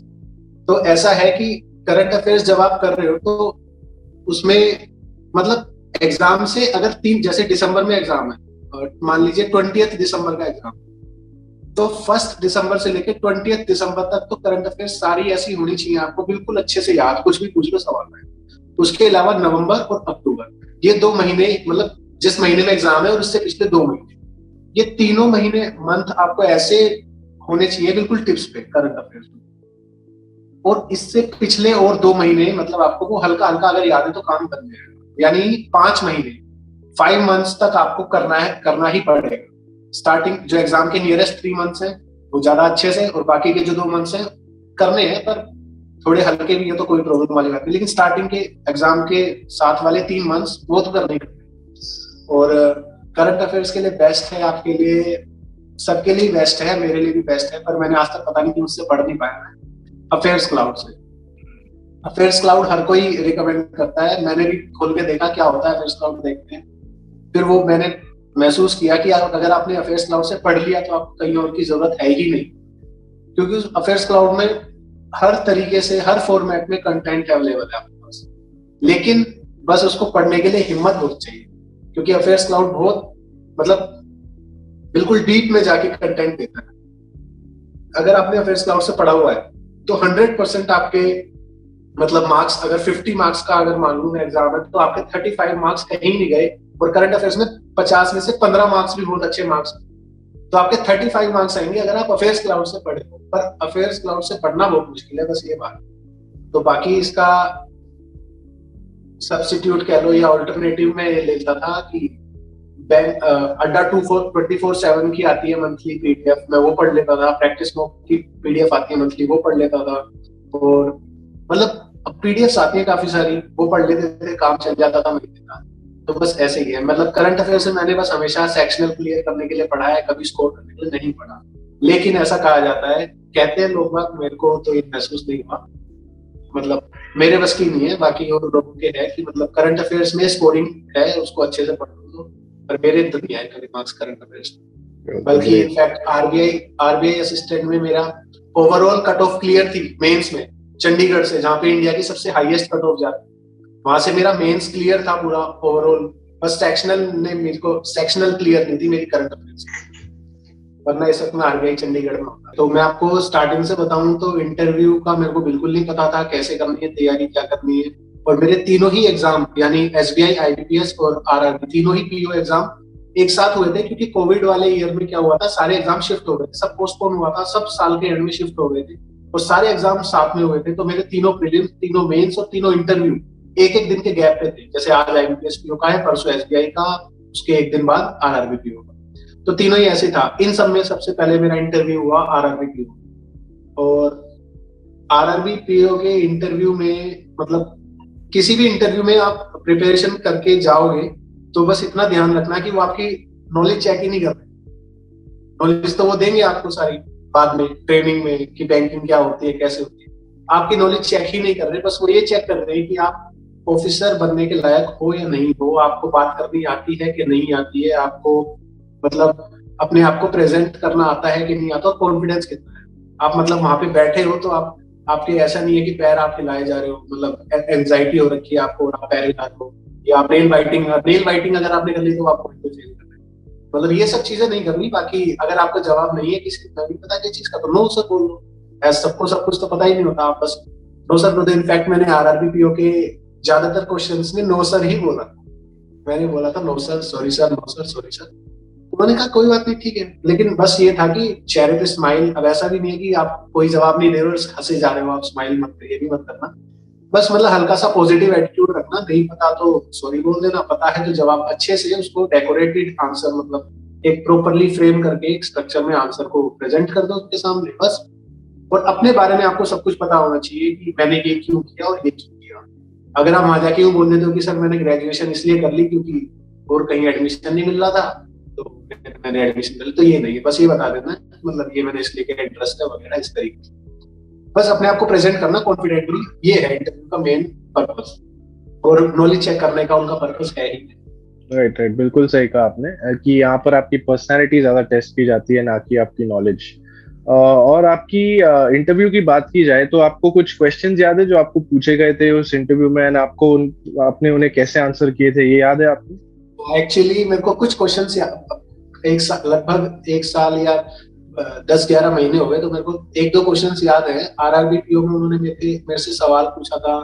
A: तो ऐसा है कि करंट अफेयर्स जब आप कर रहे हो तो उसमें मतलब एग्जाम से अगर 3 जैसे दिसंबर में एग्जाम है, मान लीजिए 20 दिसंबर का एग्जाम, तो 1 दिसंबर से लेकर 20 दिसंबर तक तो करंट अफेयर्स सारी ऐसी होनी चाहिए आपको बिल्कुल अच्छे से याद, कुछ भी पूछ लो सवाल है। उसके अलावा नवंबर और अक्टूबर, ये 2 महीने मतलब जिस महीने में एग्जाम है और उससे पिछले 2 महीने, ये तीनों महीने मंथ आपको ऐसे होने चाहिए बिल्कुल टिप्स पे करंट अफेयर्स में। और इससे पिछले और 2 महीने मतलब आपको वो हल्का हल्का अगर याद है तो काम करने हैं, यानी 5 महीने 5 मंथ्स तक आपको करना ही पड़ेगा। स्टार्टिंग जो एग्जाम के नियरेस्ट 3 मंथ्स है वो ज्यादा अच्छे से, और बाकी के जो 2 मंथ्स है करने हैं पर थोड़े हल्के भी है तो कोई प्रॉब्लम वाली बात नहीं, लेकिन स्टार्टिंग के एग्जाम के साथ वाले 3 मंथ्स वो तो करने ही। और करंट अफेयर्स के लिए बेस्ट है, आपके लिए सबके लिए बेस्ट है, मेरे लिए भी बेस्ट है, पर मैंने आज तक पता नहीं कि उससे पढ़ नहीं पाया अफेयर्स क्लाउड से। अफेयर्स क्लाउड हर कोई रिकमेंड करता है, मैंने भी खोल के देखा क्या होता है अफेयर्स क्लाउड देखते हैं, फिर वो मैंने महसूस किया कि अगर आपने अफेयर्स क्लाउड से पढ़ लिया तो आपको कहीं और की जरूरत है ही नहीं, क्योंकि उस अफेयर्स क्लाउड में हर तरीके से हर फॉर्मेट में कंटेंट अवेलेबल है आपके पास, लेकिन बस उसको पढ़ने के लिए हिम्मत होनी चाहिए, क्योंकि अफेयर्स क्लाउड बहुत मतलब बिल्कुल डीप में जाके कंटेंट देता है। अगर आपने अफेयर्स क्लाउड से पढ़ा हुआ है तो 100% आपके मतलब मार्क्स, अगर 50 मार्क्स का अगर मान लूं एग्जाम है तो आपके 35 मार्क्स कहीं नहीं गए, और करंट अफेयर्स में 50 में से 15 मार्क्स भी बहुत अच्छे मार्क्स, तो आपके 35 मार्क्स आएंगे अगर आप अफेयर्स क्लाउड से पढ़े हो। पर अफेयर्स क्लाउड से पढ़ना बहुत मुश्किल है, बस ये बात। तो बाकी इसका सब्स्टिट्यूट कह लो या ऑल्टरनेटिव में लेता था कि अड्डा 24/7 की आती है मंथली पीडीएफ, मैं वो पढ़ लेता था। प्रैक्टिस नोट की पीडीएफ आती है मंथली, वो पढ़ लेता था। और मतलब पीडीएफ आती है काफी सारी, वो पढ़ लेते थे, काम चल जाता था महीने का। तो बस ऐसे ही है, मतलब करंट अफेयर से मैंने बस हमेशा सेक्शनल क्लियर करने के लिए पढ़ा है, कभी स्कोर करने के लिए नहीं पढ़ा। लेकिन ऐसा कहा जाता है, कहते हैं लोग बात, मेरे को तो ये महसूस नहीं हुआ, मतलब मेरे बस की नहीं है, बाकी और लोगों के है कि मतलब करंट अफेयर्स में स्कोरिंग है, उसको अच्छे से पढ़ लो। पर मेरे तो नहीं आए कभी मार्क्स करंट अफेयर्स, बल्कि इनफैक्ट आरबीआई असिस्टेंट में मेरा ओवरऑल कट ऑफ क्लियर थी मेंस में, चंडीगढ़ से, जहाँ पे इंडिया की सबसे हाईएस्ट कट ऑफ जाती, वहां से मेरा मेंस क्लियर था पूरा ओवरऑल। बस सेक्शनल ने मेरे को सेक्शनल क्लियर नहीं थी मेरी करंट अफेयर्स, वरना इस वक्त मैं आरबीआई चंडीगढ़ में होता। तो मैं आपको स्टार्टिंग से बताऊं तो इंटरव्यू का मेरे को बिल्कुल नहीं पता था कैसे करनी है तैयारी, क्या करनी है। और मेरे तीनों ही एग्जाम यानी एसबीआई, आईबीपीएस और आरआरबी, तीनों ही पीओ एग्जाम एक साथ हुए थे, क्योंकि कोविड वाले ईयर में क्या हुआ था, सारे एग्जाम शिफ्ट हो गए थे, सब पोस्टपोन हुआ था, सब साल के एंड में शिफ्ट हो गए थे और सारे एग्जाम साथ में हुए थे। तो मेरे तीनों प्रीलिम्स, तीनों मेंस और तीनों इंटरव्यू एक एक दिन के गैप पे थे। जैसे आज आईबीपीएस पीओ का है, परसों एसबीआई का, उसके एक दिन बाद आरआरबी पीओ का। तो तीनों ही ऐसे था। इन सब में सबसे पहले मेरा इंटरव्यू हुआ आरआरबी पीओ। और आरआरबी पीओ के इंटरव्यू में मतलब किसी भी इंटरव्यू में आप प्रिपरेशन करके जाओगे तो बस इतना ध्यान रखना कि वो आपकी नॉलेज चेक ही नहीं कर रहे। नॉलेज तो वो देंगे आपको सारी बाद में ट्रेनिंग में कि बैंकिंग क्या होती है, कैसे होती है, आपकी नॉलेज चेक ही नहीं कर रहे, बस वो ये चेक कर रहे हैं कि आप ऑफिसर बनने के लायक हो या नहीं हो, आपको बात करनी आती है कि नहीं आती है, आपको मतलब अपने आप को प्रेजेंट करना आता है कि नहीं आता, और कॉन्फिडेंस कितना है। आप मतलब वहां पे बैठे हो तो आपके ऐसा नहीं है कि पैर आप हिलाए जा रहे हो, मतलब एंजाइटी हो रखी है आपको और आप पैर हिला रहे हो, या आप नेल बाइटिंग अगर आपने कर ली तो आपको चेंज करना है, मतलब ये सब चीजें नहीं करनी। बाकी अगर आपका जवाब नहीं है किसी को नहीं पता क्या चीज का, तो नो सर बोल दो। सबको सब कुछ तो पता ही नहीं होता, आप बस नो सर बोल दो। इनफैक्ट मैंने आरआरबी पीओ के ज्यादातर क्वेश्चंस में नो सर ही बोला, मैंने बोला था no sir, sorry sir, no sir, sorry sir. उन्होंने कहा कोई बात नहीं, ठीक है। लेकिन बस ये था कि चेहरे पे स्माइल, अब ऐसा भी नहीं है कि आप कोई जवाब नहीं दे रहे हो हंसे जा रहे हो, आप स्माइल मत करिए, ये भी मत करना। बस मतलब हल्का सा पॉजिटिव एटीट्यूड रखना, नहीं पता तो सॉरी बोल देना, पता है तो जवाब अच्छे से उसको डेकोरेटेड आंसर, मतलब एक प्रॉपरली फ्रेम करके एक स्ट्रक्चर में आंसर को प्रेजेंट कर दो उसके सामने, बस। और अपने बारे में आपको सब कुछ पता होना चाहिए कि मैंने ये क्यों किया और ये क्यों किया। अगर आप वहां जाके यूं बोल देते हो कि सर मैंने ग्रेजुएशन इसलिए कर ली क्योंकि और कहीं एडमिशन नहीं मिल रहा था तो मैंने एडमिशन कर ली, तो ये नहीं है, बस ये बता देना मतलब ये मैंने इसलिए किया, इंटरेस्ट है वगैरह, इस तरीके से बस अपने आप को प्रेजेंट करना कॉन्फिडेंटली। ये है इंटरव्यू का मेन पर्पस, और नॉलेज चेक करने का उनका पर्पस है ही।
B: राइट, बिल्कुल सही कहा आपने कि यहाँ पर आपकी पर्सनालिटी ज्यादा टेस्ट की जाती है, ना कि आपकी नॉलेज। और आपकी इंटरव्यू की बात की जाए तो आपको कुछ क्वेश्चंस याद है जो आपको पूछे गए थे उस इंटरव्यू में, एंड आपने उन्हें कैसे आंसर किए थे, ये याद है आपको?
A: एक्चुअली मेरे को कुछ क्वेश्चंस लगभग एक साल या 10-11 महीने हो गए, तो मेरे को एक दो क्वेश्चंस याद है। आरआरबी पीओ में उन्होंने मेरे से सवाल पूछा था।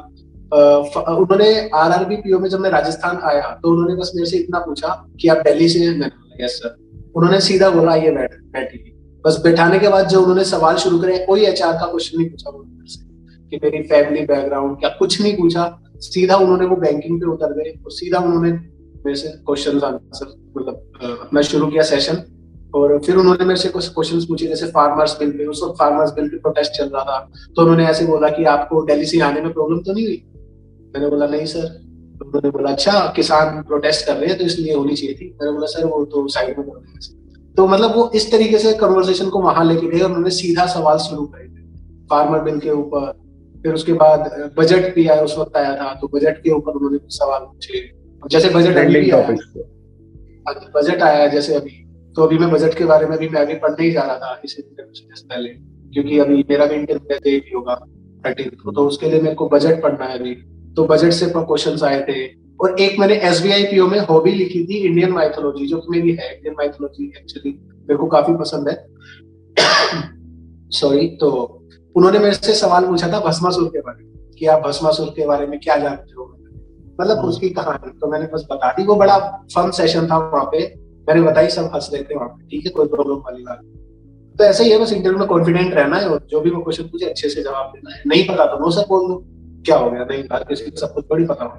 A: उन्होंने आरआरबी पीओ में जब मैं राजस्थान आया तो उन्होंने बस मेरे से इतना पूछा कि आप दिल्ली से हैं? मैंने बोला यस सर। उन्होंने सीधा बोला ये बैठी, बस बैठाने के बाद जो उन्होंने सवाल शुरू करे, कोई एचआर का क्वेश्चन नहीं पूछा मेरे से कि मेरी फैमिली बैकग्राउंड क्या, कुछ नहीं पूछा। सीधा उन्होंने वो बैंकिंग पे उतर गए और सीधा उन्होंने मेरे से क्वेश्चन आंसर मतलब अपना शुरू किया सेशन। और फिर उन्होंने मेरे से कुछ क्वेश्चंस पूछे, जैसे फार्मर्स बिल पे, उस वक्त फार्मर्स बिल पे प्रोटेस्ट चल रहा था, तो उन्होंने ऐसे बोला कि आपको दिल्ली से आने में प्रॉब्लम तो नहीं हुई? मैंने बोला नहीं सर। तो उन्होंने बोला अच्छा, किसान प्रोटेस्ट कर रहे हैं तो इसलिए होनी चाहिए थी। मैंने बोला सर वो तो साइड में बोल रहे हैं। तो मतलब वो इस तरीके से कन्वर्सेशन को वहां लेके गए और उन्होंने सीधा सवाल शुरू करे थे फार्मर बिल के ऊपर, फिर उसके बाद बजट भी आया, उस वक्त आया था, तो बजट के ऊपर उन्होंने कुछ सवाल पूछे। जैसे बजट अभी भी आया, बजट आया है जैसे अभी, तो अभी मैं बजट के बारे में भी मैं अभी पढ़ने ही जा रहा था इस इंटरव्यू से पहले, क्योंकि अभी मेरा भी इंटरव्यू भी होगा 13 को, तो उसके लिए मेरे को बजट पढ़ना है अभी। तो बजट से क्वेश्चंस आए थे। और एक मैंने SBI PO में हॉबी लिखी थी, इंडियन माइथोलॉजी, जो कि मेरी है। इंडियन माइथोलॉजी एक्चुअली मेरे को काफी पसंद है। सॉरी। तो उन्होंने मेरे से सवाल पूछा था भस्मासुर के बारे में, कि आप भस्मासुर के बारे में क्या जानते हो, मतलब उसकी कहानी। तो मैंने बस बता दी। वो बड़ा फन सेशन था वहाँ पे, मैंने बताई, सब हंस रहे थे वहाँ पे। ठीक है, कोई प्रॉब्लम वाली बात। तो ऐसे ही है, बस इंटरव्यू में कॉन्फिडेंट रहना है और जो भी वो क्वेश्चन पूछे अच्छे से जवाब देना है। नहीं पता तो नो सर बोल दो, क्या हो गया, नहीं बात किसी को सब कुछ थोड़ी पता हो,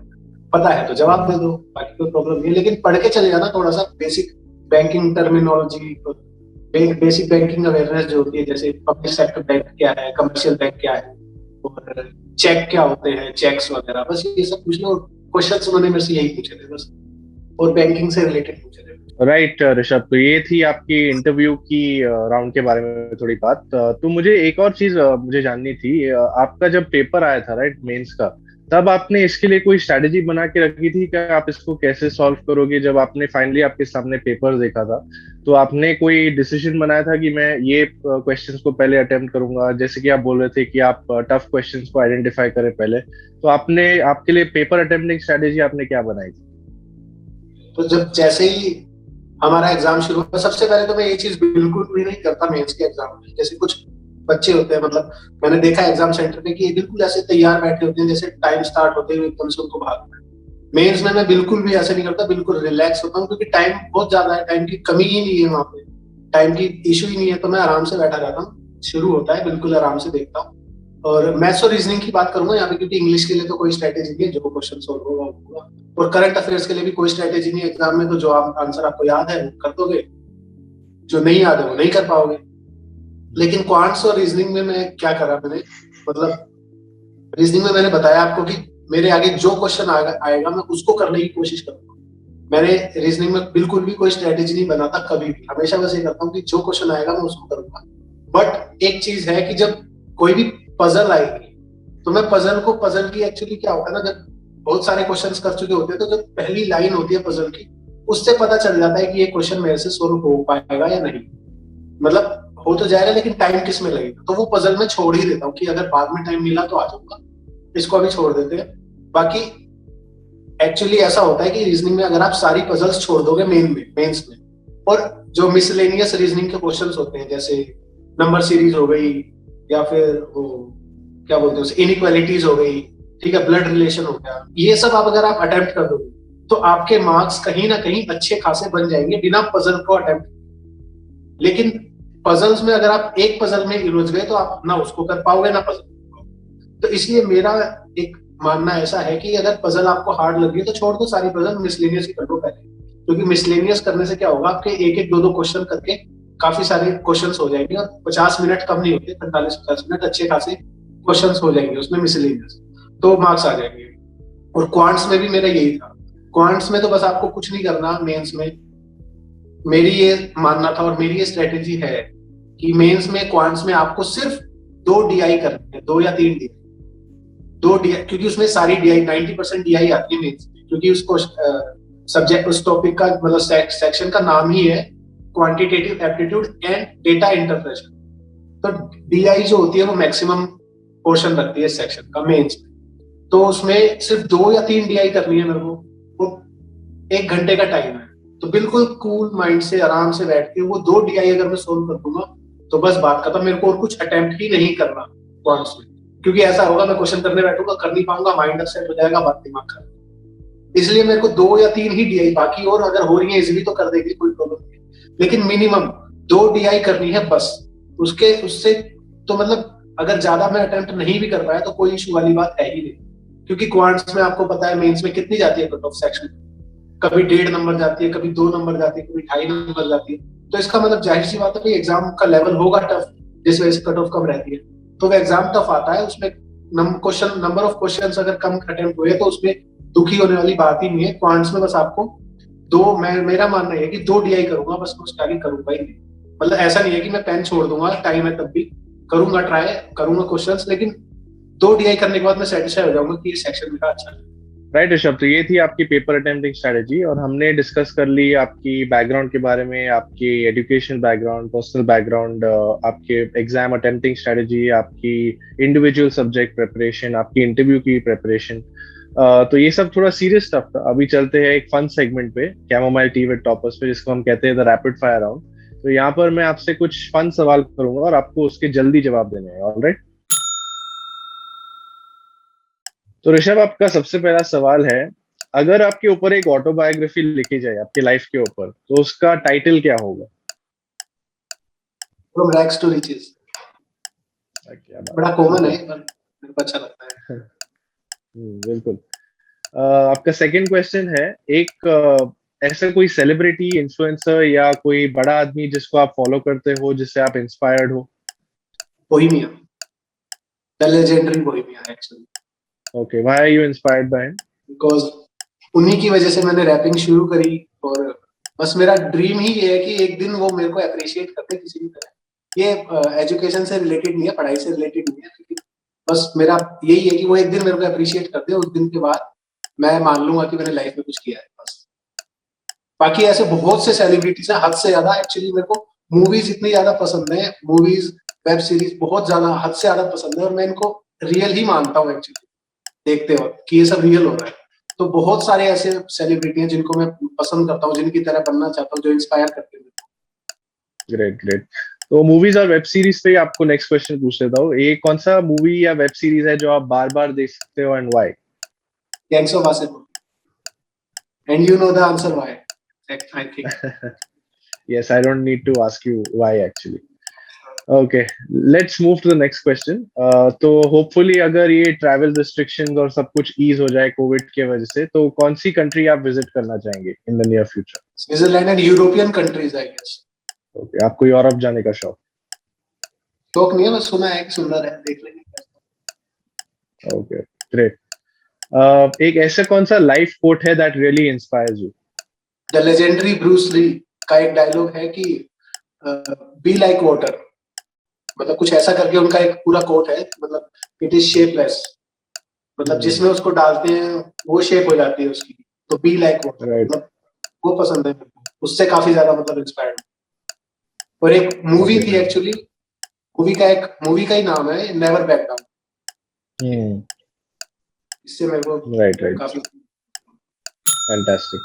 A: पता है तो जवाब दे दो, बाकी कोई प्रॉब्लम नहीं है। लेकिन पढ़ के चले जाना थोड़ा सा, basic banking terminology, basic banking awareness जो होती है, जैसे पब्लिक सेक्टर बैंक क्या है, कमर्शियल बैंक क्या है, और चेक क्या होते हैं, चेक्स वगैरह, बस ये सब पूछ लो। क्वेश्चंस उन्होंने मेरे से यही पूछे थे बस, और बैंकिंग से रिलेटेड पूछे थे।
B: राइट ऋषभ, तो ये थी आपकी इंटरव्यू की राउंड के बारे में थोड़ी बात। तो मुझे एक और चीज मुझे जाननी थी। आपका जब पेपर आया था राइट, मेंस का, तब आपने इसके लिए कोई स्ट्रेटेजी बना के रखी थी कि आप इसको कैसे सॉल्व करोगे? जब आपने फाइनली आपके सामने पेपर देखा था, तो आपने कोई डिसीजन बनाया था कि मैं ये क्वेश्चंस को पहले अटेम्प्ट करूंगा? जैसे कि आप बोल रहे थे कि आप टफ क्वेश्चंस को आइडेंटिफाई करें पहले, तो आपने आपके लिए पेपर अटेम्प्टिंग स्ट्रेटेजी आपने क्या बनाई थी?
A: तो जब जैसे ही हमारा एग्जाम शुरू हुआ, सबसे पहले तो मैं ये चीज बिल्कुल भी नहीं करता मेंस के एग्जाम में। जैसे कुछ बच्चे होते हैं, मतलब मैंने देखा एग्जाम सेंटर पे कि ये बिल्कुल ऐसे तैयार बैठे होते हैं, जैसे टाइम स्टार्ट होते हुए एकदम से उनको भागना है। मेंस में मैं बिल्कुल भी ऐसे नहीं करता, बिल्कुल रिलैक्स होता हूँ, क्योंकि टाइम बहुत ज्यादा है, टाइम की कमी ही नहीं है वहाँ पे, टाइम की इशू ही नहीं है। तो मैं आराम से बैठा रहता हूँ, शुरू होता है बिल्कुल आराम से देखता हूँ। और मैथ्स और रीजनिंग की बात करूंगा यहाँ पे, क्योंकि इंग्लिश के लिए तो कोई स्ट्रेटेजी नहीं है, जो क्वेश्चन सोल्व होगा वो होगा। और करंट अफेयर्स के लिए भी कोई स्ट्रेटेजी नहीं है एग्जाम में, तो जो आप आंसर आपको याद है वो कर दोगे, जो नहीं याद है वो नहीं कर पाओगे। लेकिन क्वांट्स और रीजनिंग में मैं क्या करा, मैंने मतलब रीजनिंग में मैंने बताया आपको कि मेरे आगे जो क्वेश्चन आएगा मैं उसको करने की कोशिश करूंगा। मैंने रीजनिंग में बिल्कुल भी कोई स्ट्रेटेजी नहीं बनाता कभी भी, हमेशा बस ये करता हूँ कि जो क्वेश्चन आएगा मैं उसको करूंगा। बट एक चीज है कि जब कोई भी पजल आएगी, तो मैं पजल की एक्चुअली क्या होता है ना, जब बहुत सारे क्वेश्चंस कर चुके होते हैं, तो जब पहली लाइन होती है पजल की, उससे पता चल जाता है कि ये क्वेश्चन मेरे से सोल्व हो पाएगा या नहीं। मतलब हो तो जाएगा, लेकिन टाइम किस में लगेगा, तो वो पजल में छोड़ ही देता हूँ कि अगर बाद में टाइम मिला तो आ जाऊंगा, इसको अभी छोड़ देते हैं। बाकी एक्चुअली ऐसा होता है कि रीजनिंग में अगर आप सारी पजल्स छोड़ दोगे मेंस में, और जो मिसलेनियस रीजनिंग के क्वेश्चंस होते हैं, जैसे नंबर सीरीज हो गई, या फिर वो क्या बोलते हैं उसे, इनइक्वालिटीज हो गई, ठीक है, ब्लड रिलेशन हो गया, ये सब आप अगर आप अटेम्प्ट कर दोगे तो आपके मार्क्स कहीं ना कहीं अच्छे खासे बन जाएंगे बिना पजल को अटेम्प्ट। लेकिन पजल्स में अगर आप एक पजल में उलझ गए तो आप ना उसको कर पाओगे ना पजल। तो इसलिए मेरा एक मानना ऐसा है कि अगर पजल आपको हार्ड लगी तो छोड़ दो सारी पजल, मिसलेनियस ही कर लो पहले। क्योंकि मिसलेनियस करने से क्या होगा, आपके एक एक दो क्वेश्चन करके काफी सारे क्वेश्चंस हो जाएंगे, और 50 मिनट कम नहीं होते, 45-50 मिनट अच्छे खासे क्वेश्चंस हो जाएंगे उसमें मिसलेनियस, तो मार्क्स आ जाएंगे। और क्वांट्स में भी मेरा यही था। क्वांट्स में तो बस आपको कुछ नहीं करना मेंस में, मेरी ये मानना था और मेरी ये स्ट्रेटेजी है कि मेंस में क्वांट्स में आपको सिर्फ 2 DI करने हैं, 2 या 3 DI, 2 DI, क्योंकि उसमें सारी DI 90% DI आती है मेंस में, क्योंकि उसको सब्जेक्ट उस टॉपिक का मतलब सेक्शन का नाम ही है quantitative aptitude and data interpretation. तो DI जो होती है वो मैक्सिमम पोर्शन रखती है सेक्शन का मेंस में, तो उसमें सिर्फ 2 या 3 DI करनी है मेरे को, वो 1 घंटे का टाइम है। तो बिल्कुल कूल माइंड से आराम से बैठ के वो 2 DI अगर मैं सोल्व कर दूंगा तो बस बात खत्म, मेरे को और कुछ अटेम्प्ट ही नहीं करना क्वांट्स में। क्योंकि ऐसा होगा मैं क्वेश्चन करने बैठूंगा, कर नहीं पाऊंगा, माइंड अपसेट हो जाएगा, बात दिमाग खराब। इसलिए मेरे को 2 या 3 ही DI, बाकी और अगर हो रही है इजीली तो कर देगी, कोई प्रॉब्लम नहीं, लेकिन मिनिमम 2 DI करनी है बस। उससे तो मतलब अगर ज्यादा मैं अटेम्प्ट नहीं भी कर पाया तो कोई इशू वाली बात है ही नहीं, क्योंकि क्वांट्स में आपको पता है मेंस में कितनी जाती है कट ऑफ सेक्शन, कभी 1.5 नंबर जाती है, कभी 2 नंबर जाती है, कभी 2.5 नंबर जाती है। तो इसका मतलब जाहिर सी बात है कि एग्जाम का लेवल होगा टफ, जिस वजह से कट ऑफ कम रहती है, तो वो एग्जाम टफ आता है। उसमें नंबर ऑफ क्वेश्चंस अगर कम अटेम्प्ट हुए तो उसमें दुखी होने वाली बात ही नहीं है। क्वांट्स में बस आपको मेरा मानना है कि 2 DI करूंगा बस, उसके आगे करूंगा ही नहीं। मतलब ऐसा नहीं है कि मैं पेन छोड़ दूंगा, टाइम है तब भी करूंगा, ट्राई करूंगा क्वेश्चंस, लेकिन 2 DI करने के बाद मैं सेटिस्फाई हो जाऊंगा कि ये सेक्शन मेरा अच्छा है।
B: राइट ऋषभ, तो ये थी आपकी पेपर अटेम्प्टिंग स्ट्रेटेजी, और हमने डिस्कस कर ली आपकी बैकग्राउंड के बारे में, आपकी एजुकेशनल बैकग्राउंड, पर्सनल बैकग्राउंड, आपके एग्जाम अटेम्प्टिंग स्ट्रेटेजी, आपकी इंडिविजुअल सब्जेक्ट प्रिपरेशन, आपकी इंटरव्यू की प्रिपरेशन। तो ये सब थोड़ा सीरियस स्टफ था। अभी चलते हैं एक फन सेगमेंट पे, कैमोमाइल टी विद टॉपर्स पे, जिसको हम कहते हैं द रैपिड फायर राउंड। तो यहाँ पर मैं आपसे कुछ फन सवाल करूंगा और आपको उसके जल्दी जवाब देने हैं। ऑलराइट, तो ऋषभ, आपका सबसे पहला सवाल है, अगर आपके ऊपर एक ऑटोबायोग्राफी लिखी जाए आपकी लाइफ के ऊपर, तो उसका टाइटल क्या होगा?
A: From rags to riches. बड़ा कॉमन है पर मेरे को अच्छा लगता है।
B: बिल्कुल। आपका सेकंड क्वेश्चन है, एक ऐसा कोई सेलिब्रिटी, इन्फ्लुएंसर या कोई बड़ा आदमी जिसको आप फॉलो करते हो, जिससे आप इंस्पायर्ड हो?
A: Bohemia, the legendary Bohemia actually.
B: Okay, why are you inspired by him?
A: Because उन्हीं की वजह से मैंने रैपिंग शुरू करी, और बस मेरा ड्रीम ही ये है कि एक दिन वो मेरे को अप्रिशिएट करते किसी भी तरह। ये एजुकेशन से रिलेटेड नहीं है, पढ़ाई से रिलेटेड नहीं है, लेकिन बस मेरा यही है कि वो एक दिन मेरे को अप्रिशिएट करते, उस दिन के बाद मैं मान लूंगा कि मैंने लाइफ में कुछ किया है बस। बाकी ऐसे बहुत से सेलिब्रिटीज हैं, हद से ज्यादा। एक्चुअली मेरे को मूवीज इतनी ज्यादा पसंद है, मूवीज वेब सीरीज बहुत ज्यादा, हद से ज्यादा पसंद है, और मैं इनको रियल ही मानता हूँ एक्चुअली देखते वक्त कि ये सब रियल हो रहा है। तो बहुत सारे ऐसे सेलिब्रिटी हैं जिनको मैं पसंद करता हूँ, जिनकी तरह बनना चाहता हूँ, जो इंस्पायर करते हैं।
B: Great great. तो मूवीज और वेब सीरीज पे आपको नेक्स्ट क्वेश्चन पूछ लेता हूँ। ये कौन सा मूवी या वेब सीरीज है जो आप बार बार देख सकते हो, and why?
A: Gangs of Wasseypur, and you know the answer why, I think.
B: Yes, I don't need to ask you why actually. Okay, let's move to the next question. तो hopefully अगर ये travel restrictions और सब कुछ ease हो जाए Covid के वजह से, तो कौन सी कंट्री आप विजिट करना चाहेंगे in the near future?
A: Switzerland and European countries I guess.
B: Okay, आपको यूरोप जाने का शौक?
A: शौक नहीं है, बस सुना है कि सुंदर है, देख लेंगे।
B: Okay, great. एक ऐसा कौन सा लाइफ कोट है that really inspires you?
A: The legendary Bruce Lee का एक डायलॉग है कि बी लाइक वाटर, मतलब कुछ ऐसा करके उनका एक पूरा कोट है, मतलब इट इज शेपलेस, मतलब जिसमें उसको डालते हैं वो शेप हो जाती है उसकी, तो बी लाइक वाटर, मतलब वो पसंद है, उससे काफी ज्यादा मतलब इंस्पायर्ड। और एक मूवी थी एक्चुअली, मूवी का ही नाम है नेवर बैक डाउन। इससे मेरे को काफी
B: fantastic.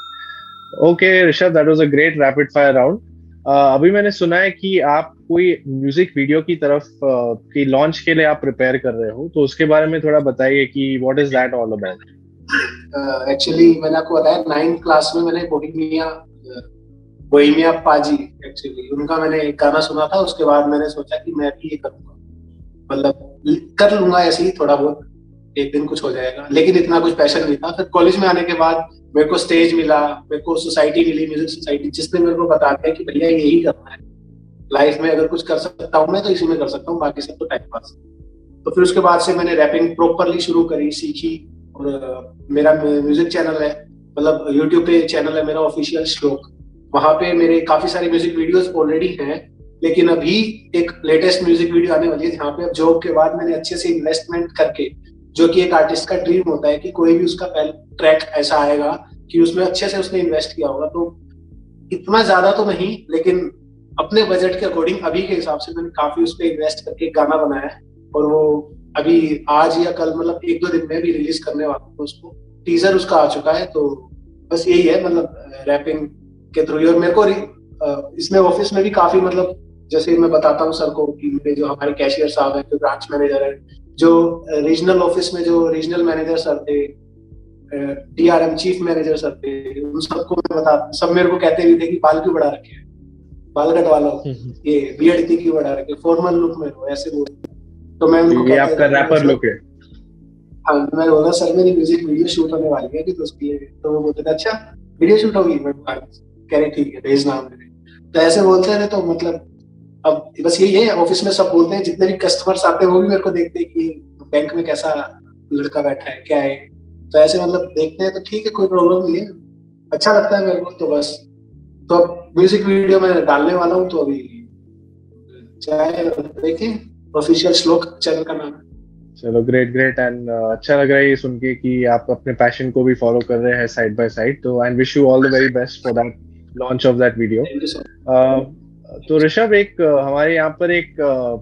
B: Okay Rishabh, that was a great rapid fire round. अभी मैंने सुना है कि आप कोई म्यूजिक वीडियो की तरफ की लॉन्च के लिए आप प्रिपेयर कर रहे हो, तो उसके बारे में थोड़ा बताइए कि what is that all about?
A: Actually मैंने आपको बताया 9th क्लास में मैंने बोहेमिया पाजी एक्चुअली उनका मैंने एक गाना सुना था, उसके बाद मैंने सोचा कि मैं भी ये करूंगा, मतलब कर लूंगा ऐसे ही थोड़ा बहुत, एक दिन कुछ हो जाएगा, लेकिन इतना कुछ पैशन नहीं था। फिर कॉलेज में आने के बाद मेरे को स्टेज मिला, मेरे को सोसाइटी मिली, म्यूजिक सोसाइटी, जिसने मेरे को बता दिया कि भैया यही करना है लाइफ में, अगर कुछ कर सकता हूँ मैं तो इसी में कर सकता हूँ, बाकी सब तो टाइम पास। तो फिर उसके बाद से मैंने रैपिंग प्रॉपरली शुरू करी, सीखी, और मेरा म्यूजिक चैनल है, मतलब यूट्यूब पे चैनल है मेरा ऑफिशियल श्लोक, वहां पे मेरे काफी सारे म्यूजिक वीडियोस ऑलरेडी हैं, लेकिन अभी एक लेटेस्ट म्यूजिक वीडियो आने वाली है जहाँ पे अब जॉब के बाद मैंने अच्छे से इन्वेस्टमेंट करके, जो कि एक आर्टिस्ट का ड्रीम होता है कि कोई भी उसका पहला ट्रैक ऐसा आएगा कि उसमें अच्छे से उसने इन्वेस्ट किया होगा, तो इतना ज्यादा तो नहीं, लेकिन अपने बजट के अकॉर्डिंग अभी के हिसाब से मैंने काफी उस पर इन्वेस्ट करके गाना बनाया है, और वो अभी आज या कल मतलब 1-2 दिन में भी रिलीज करने वाला हूँ उसको, टीजर उसका आ चुका है। तो बस यही है, मतलब रैपिंग के थ्रू। और मेरे को इसमें ऑफिस में भी काफी, मतलब जैसे मैं बताता हूँ सर को कि मेरे जो हमारे कैशियर साहब हैं, जो ब्रांच मैनेजर है, जो रीजनल ऑफिस में जो रीजनल मैनेजर सर थे, डीआरएम चीफ मैनेजर सर थे, उन सबको मैं बता, सब मेरे को कहते भी थे कि बाल क्यों बढ़ा रखे हैं, बाल कटवा लो, ये बियर्ड इतनी क्यों बढ़ा रखे, फॉर्मल लुक में हो, ऐसे बोल। तो मैं उनको
B: ये आपका रैपर लुक है?
A: हाँ, मैं बोला सर मेरी म्यूजिक वीडियो शूट होने वाली है कि, तो उसकी, तो वो बोलते थे अच्छा वीडियो शूट होगी, मैं कह रही ठीक है भेजना मेरे, तो ऐसे बोलते हैं। तो मतलब अब बस यही है, ऑफिस में सब बोलते हैं, जितने भी कस्टमर्स आते हैं वो भी मेरे को देखते हैं कि बैंक में कैसा लड़का बैठा है, क्या है, तो ऐसे मतलब देखते हैं, तो ठीक है, कोई प्रॉब्लम नहीं है, अच्छा लगता है मेरे को। तो बस, तो अब म्यूजिक वीडियो मैं डालने वाला हूँ, तो अभी चाहे देखिए, ऑफिशियल श्लोक चैनल का नाम है।
B: चलो ग्रेट ग्रेट एंड अच्छा लग रहा है ये सुन के कि आप अपने पैशन को भी फॉलो कर रहे हैं साइड बाय साइड, तो I wish you all the very best for that launch of that video.
A: Thank you so
B: तो ऋषभ, एक हमारे यहाँ पर एक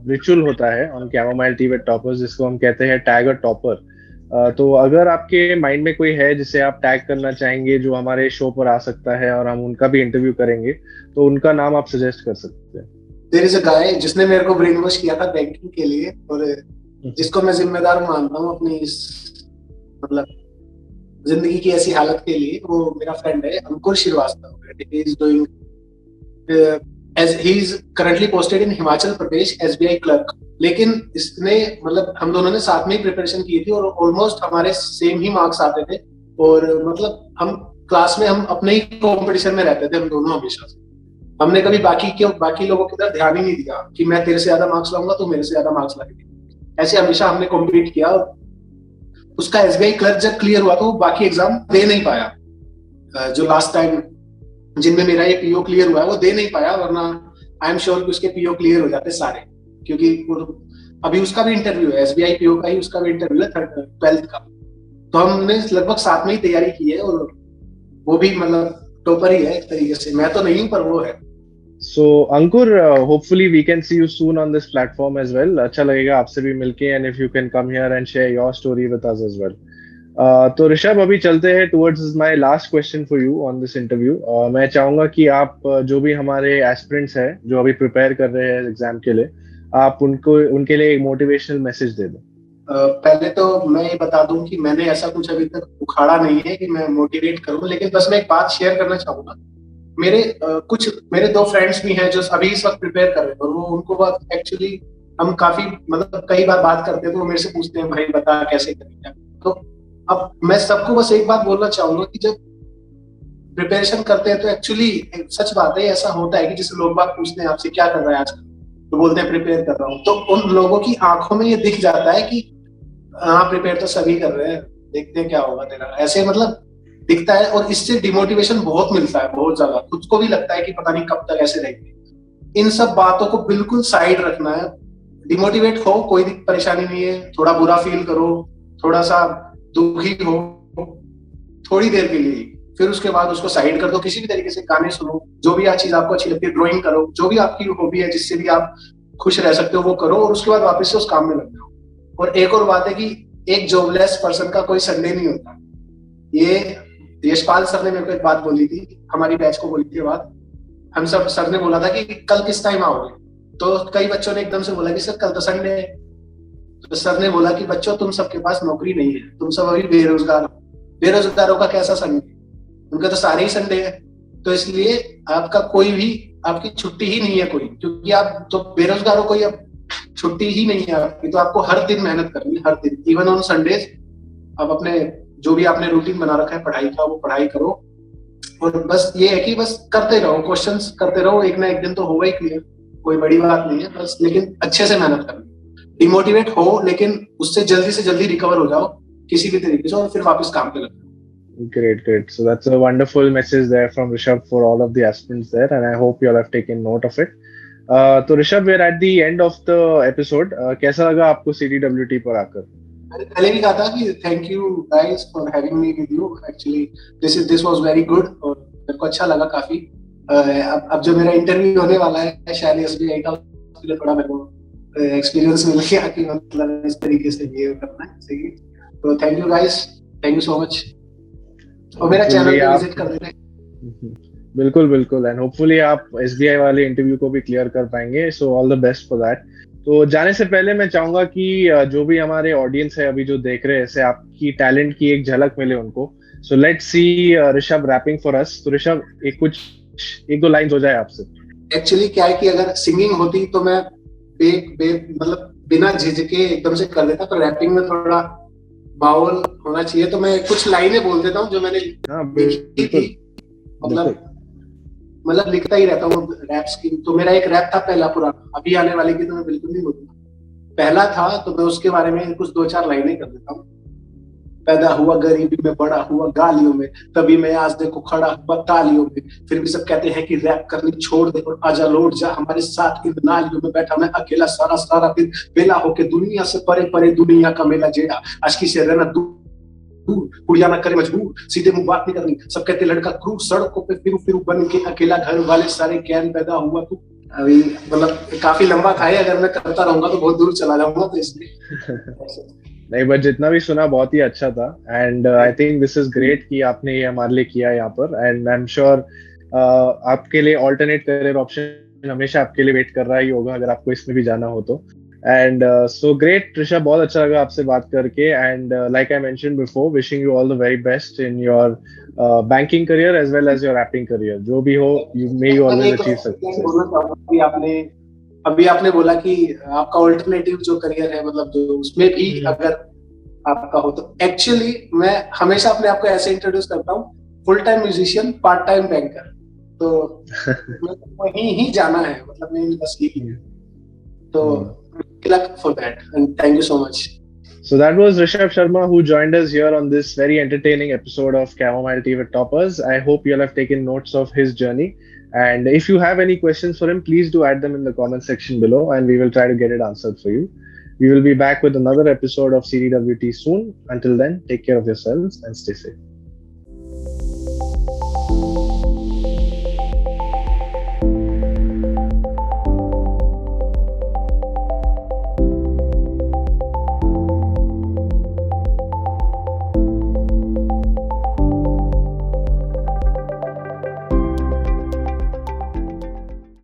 B: रिचुअल होता है on chamomile tea with toppers जिसको हम कहते हैं टैग अ टॉपर। तो अगर आपके माइंड में कोई है जिसे आप टैग करना चाहेंगे जो हमारे शो पर आ सकता है और हम उनका भी इंटरव्यू करेंगे, तो उनका नाम आप सजेस्ट कर सकते हैं।
A: देयर इज अ गाय जिसने मेरे को ब्रेन वॉश किया था बैंकिंग के लिए, और जिसको मैं जिम्मेदार मानता हूँ अपनी इस मतलब जिंदगी की ऐसी हालत के लिए। वो मेरा फ्रेंड है Ankur Srivastava. He is doing as he is currently posted in Himachal Pradesh SBI clerk. लेकिन इसने मतलब हम दोनों ने साथ में ही प्रिपरेशन की थी और ऑलमोस्ट हमारे सेम ही मार्क्स आते थे, और मतलब हम क्लास में हम अपने ही कंपटीशन में रहते थे हम दोनों हमेशा से। हमने कभी बाकी लोगों की तरफ ध्यान ही नहीं दिया कि मैं तेरे से ज्यादा मार्क्स लाऊंगा तो मेरे से ज्यादा मार्क्स लाएंगे। ऐसे हमेशा हमने कॉम्पीट किया। और उसका एसबीआई क्लर्क जब क्लियर हुआ तो वो बाकी एग्जाम दे नहीं पाया। जो लास्ट टाइम जिनमें मेरा ये पीओ क्लियर हुआ है वो दे नहीं पाया, वरना आई एम श्योर कि उसके पीओ क्लियर हो जाते सारे। क्योंकि अभी उसका भी इंटरव्यू है, एसबीआई पीओ का ही उसका भी इंटरव्यू है 12th का। तो हमने लगभग साथ में ही तैयारी की है, और वो भी मतलब टॉपर ही है एक तरीके से। मैं तो नहीं हूँ पर वो है।
B: So Ankur, hopefully we can see you soon on this platform as well. अच्छा लगेगा आपसे भी मिलके, and if you can come here and share your story with us as well. तो ऋषभ, अभी चलते हैं towards my last question for you on this interview. मैं चाहूंगा कि आप जो भी हमारे एस्पिरेंट्स हैं जो अभी प्रिपेयर कर रहे हैं एग्जाम के लिए, आप उनके लिए एक मोटिवेशनल मैसेज दे दो।
A: पहले तो मैं ये बता दूं कि मैंने ऐसा कुछ अभी तक उखाड़ा नहीं है कि मैं मोटिवेट करूं, लेकिन बस मैं एक बात शेयर करना चाहूंगा। मेरे दो फ्रेंड्स भी हैं जो अभी इस वक्त प्रिपेयर कर रहे हैं, और वो उनको बात एक्चुअली हम काफी मतलब कई बार बात करते हैं तो वो मेरे से पूछते हैं भाई बता कैसे करें। तो अब मैं सबको बस एक बात बोलना चाहूंगा कि जब प्रिपरेशन करते हैं तो एक्चुअली सच बात है, ऐसा होता है कि जैसे लोग बात पूछते हैं आपसे क्या कर रहा है आजकल, तो बोलते हैं प्रिपेयर कर रहा हूँ। तो उन लोगों की आंखों में ये दिख जाता है कि हाँ प्रिपेयर तो सभी कर रहे हैं, देखते हैं क्या होगा तेरा, ऐसे मतलब दिखता है। और इससे डिमोटिवेशन बहुत मिलता है, बहुत ज्यादा। खुद को भी लगता है कि पता नहीं कब तक ऐसे रहेंगे। इन सब बातों को बिल्कुल साइड रखना है। डिमोटिवेट हो, कोई परेशानी नहीं है, थोड़ा बुरा फील करो, थोड़ा सा दुखी हो थोड़ी देर के लिए, फिर उसके बाद उसको साइड कर दो। किसी भी तरीके से गाने सुनो, जो भी चीज आपको अच्छी लगती है, ड्राइंग करो, जो भी आपकी हॉबी है जिससे भी आप खुश रह सकते हो वो करो, और उसके बाद वापस से उस काम में लग जाओ। और एक और बात है कि एक जॉबलेस पर्सन का कोई संडे नहीं होता। ये यशपाल सर ने मेरे को एक बात बोली थी, हमारी बैच को बोली थी बात। हम सब सर ने बोला था कि कल किस टाइम आओगे, तो कई बच्चों ने एकदम से बोला कि सर कल तो संडे है। तो सर ने बोला कि बच्चों तुम सबके पास नौकरी नहीं है, तुम सब अभी बेरोजगार हो। बेरोजगारों का कैसा संडे, उनके तो सारे ही संडे है। तो इसलिए आपका कोई भी आपकी छुट्टी ही नहीं है कोई, क्योंकि आप तो बेरोजगार हो, कोई अब छुट्टी ही नहीं है आपकी। तो आपको हर दिन मेहनत करनी, हर दिन, इवन ऑन संडेज। अब अपने जो भी आपने रूटीन बना रखा है पढ़ाई का, वो पढ़ाई करो। और बस ये है कि बस करते रहो, क्वेश्चंस करते रहो, एक ना एक दिन तो होगा ही क्लियर, कोई बड़ी बात नहीं है बस। लेकिन अच्छे से मेहनत करनी, डिमोटिवेट हो लेकिन उससे जल्दी से जल्दी रिकवर हो जाओ किसी भी तरीके से, और फिर वापस काम पे लगो।
B: Great. So that's a wonderful message there from Rishabh for all of the aspirants there, and I hope you all have taken note of it. तो Rishabh, we're at the end of the episode. कैसा लगा आपको CDWT पर आकर?
A: मैंने पहले भी कहा था कि thank you guys for having me with you. Actually this was very good, और मेरे को अच्छा लगा काफी। अब जो मेरा इंटरव्यू होने वाला है शायद एसबीआई का, उसके लिए थोड़ा मेरे को एक्सपीरियंस मिल गया कि मतलब इस तरीके से ये करना है। तो thank you guys, thank you so much. और मेरा चैनल पे विजिट कर देना।
B: बिल्कुल, एंड होपफुली आप एसबीआई वाले इंटरव्यू को भी क्लियर कर पाएंगे। So all the best for that. तो जाने से पहले मैं चाहूंगा कि जो भी हमारे ऑडियंस है अभी जो देख रहे हैं, ऐसे आपकी टैलेंट की एक झलक मिले उनको। So let's see Rishabh rapping for us. तो ऋषभ, एक दो लाइंस हो जाए आपसे।
A: एक्चुअली क्या है कि अगर सिंगिंग होती तो मैं मतलब बिना झिझके एकदम से कर देता, पर रैपिंग में थोड़ा बाउल होना चाहिए। तो मैं कुछ लाइनें बोल देता हूँ जो मैंने लिखी थी। मतलब लिखता ही रहता हूँ रैप्स की। तो मेरा एक रैप था पहला पुराना, अभी आने वाले की तो मैं बिल्कुल नहीं बोलूंगा। पहला था तो मैं उसके बारे में कुछ 2-4 लाइनें कर देता हूँ। पैदा हुआ गरीबी में, बड़ा हुआ गालियों में, तभी मैं आज देखो खड़ा हुआ तालियों में। फिर भी सब कहते हैं कि रैप करनी छोड़ दे और आजा लौट जा हमारे साथ इन नालियों में। बैठा मैं अकेला सारा सारा दिन, बेला होके दुनिया से परे परे, दुनिया का मेला जेड़ा, आशिकी से रहना दूर, कुड़िया ना करे मजबूर, सीधे मुंह बात नहीं करनी। सब कहते लड़का क्रूर, सड़कों पे फिरू फिरू बन के अकेला, घर वाले सारे कैन, पैदा हुआ तू। अभी मतलब काफी लंबा था ये, अगर मैं करता रहूंगा तो बहुत दूर चला जाऊंगा, तो इसलिए
B: नहीं, बट जितना भी सुना बहुत ही अच्छा था। And I think this is great कि आपने ये हमारे लिए किया यहाँ पर। एंड आई एम श्योर आपके लिए ऑल्टरनेट करियर ऑप्शन हमेशा आपके लिए वेट कर रहा ही होगा अगर आपको इसमें भी जाना हो तो। एंड सो ग्रेट ऋषभ, बहुत अच्छा लगा आपसे बात करके। And like I mentioned before, wishing you all the very best in your banking career as well as your acting career. जो भी हो, you may you always achieve success.
A: अभी आपने बोला कि आपका ऑल्टरनेटिव जो करियर है, मतलब जो उसमें भी अगर आपका हो, तो एक्चुअली मैं हमेशा अपने आप को ऐसे इंट्रोड्यूस करता हूँ, full time musician, part time banker. तो वहीं ही जाना है, मतलब मेरी बस यही है। तो luck for that and thank you so much.
B: So that was Rishabh Sharma who joined us here on this very entertaining episode of Chamomile Tea with Toppers. I hope you all have taken notes of his journey. And if you have any questions for him, please do add them in the comment section below and we will try to get it answered for you. We will be back with another episode of CDWT soon. Until then, take care of yourselves and stay safe.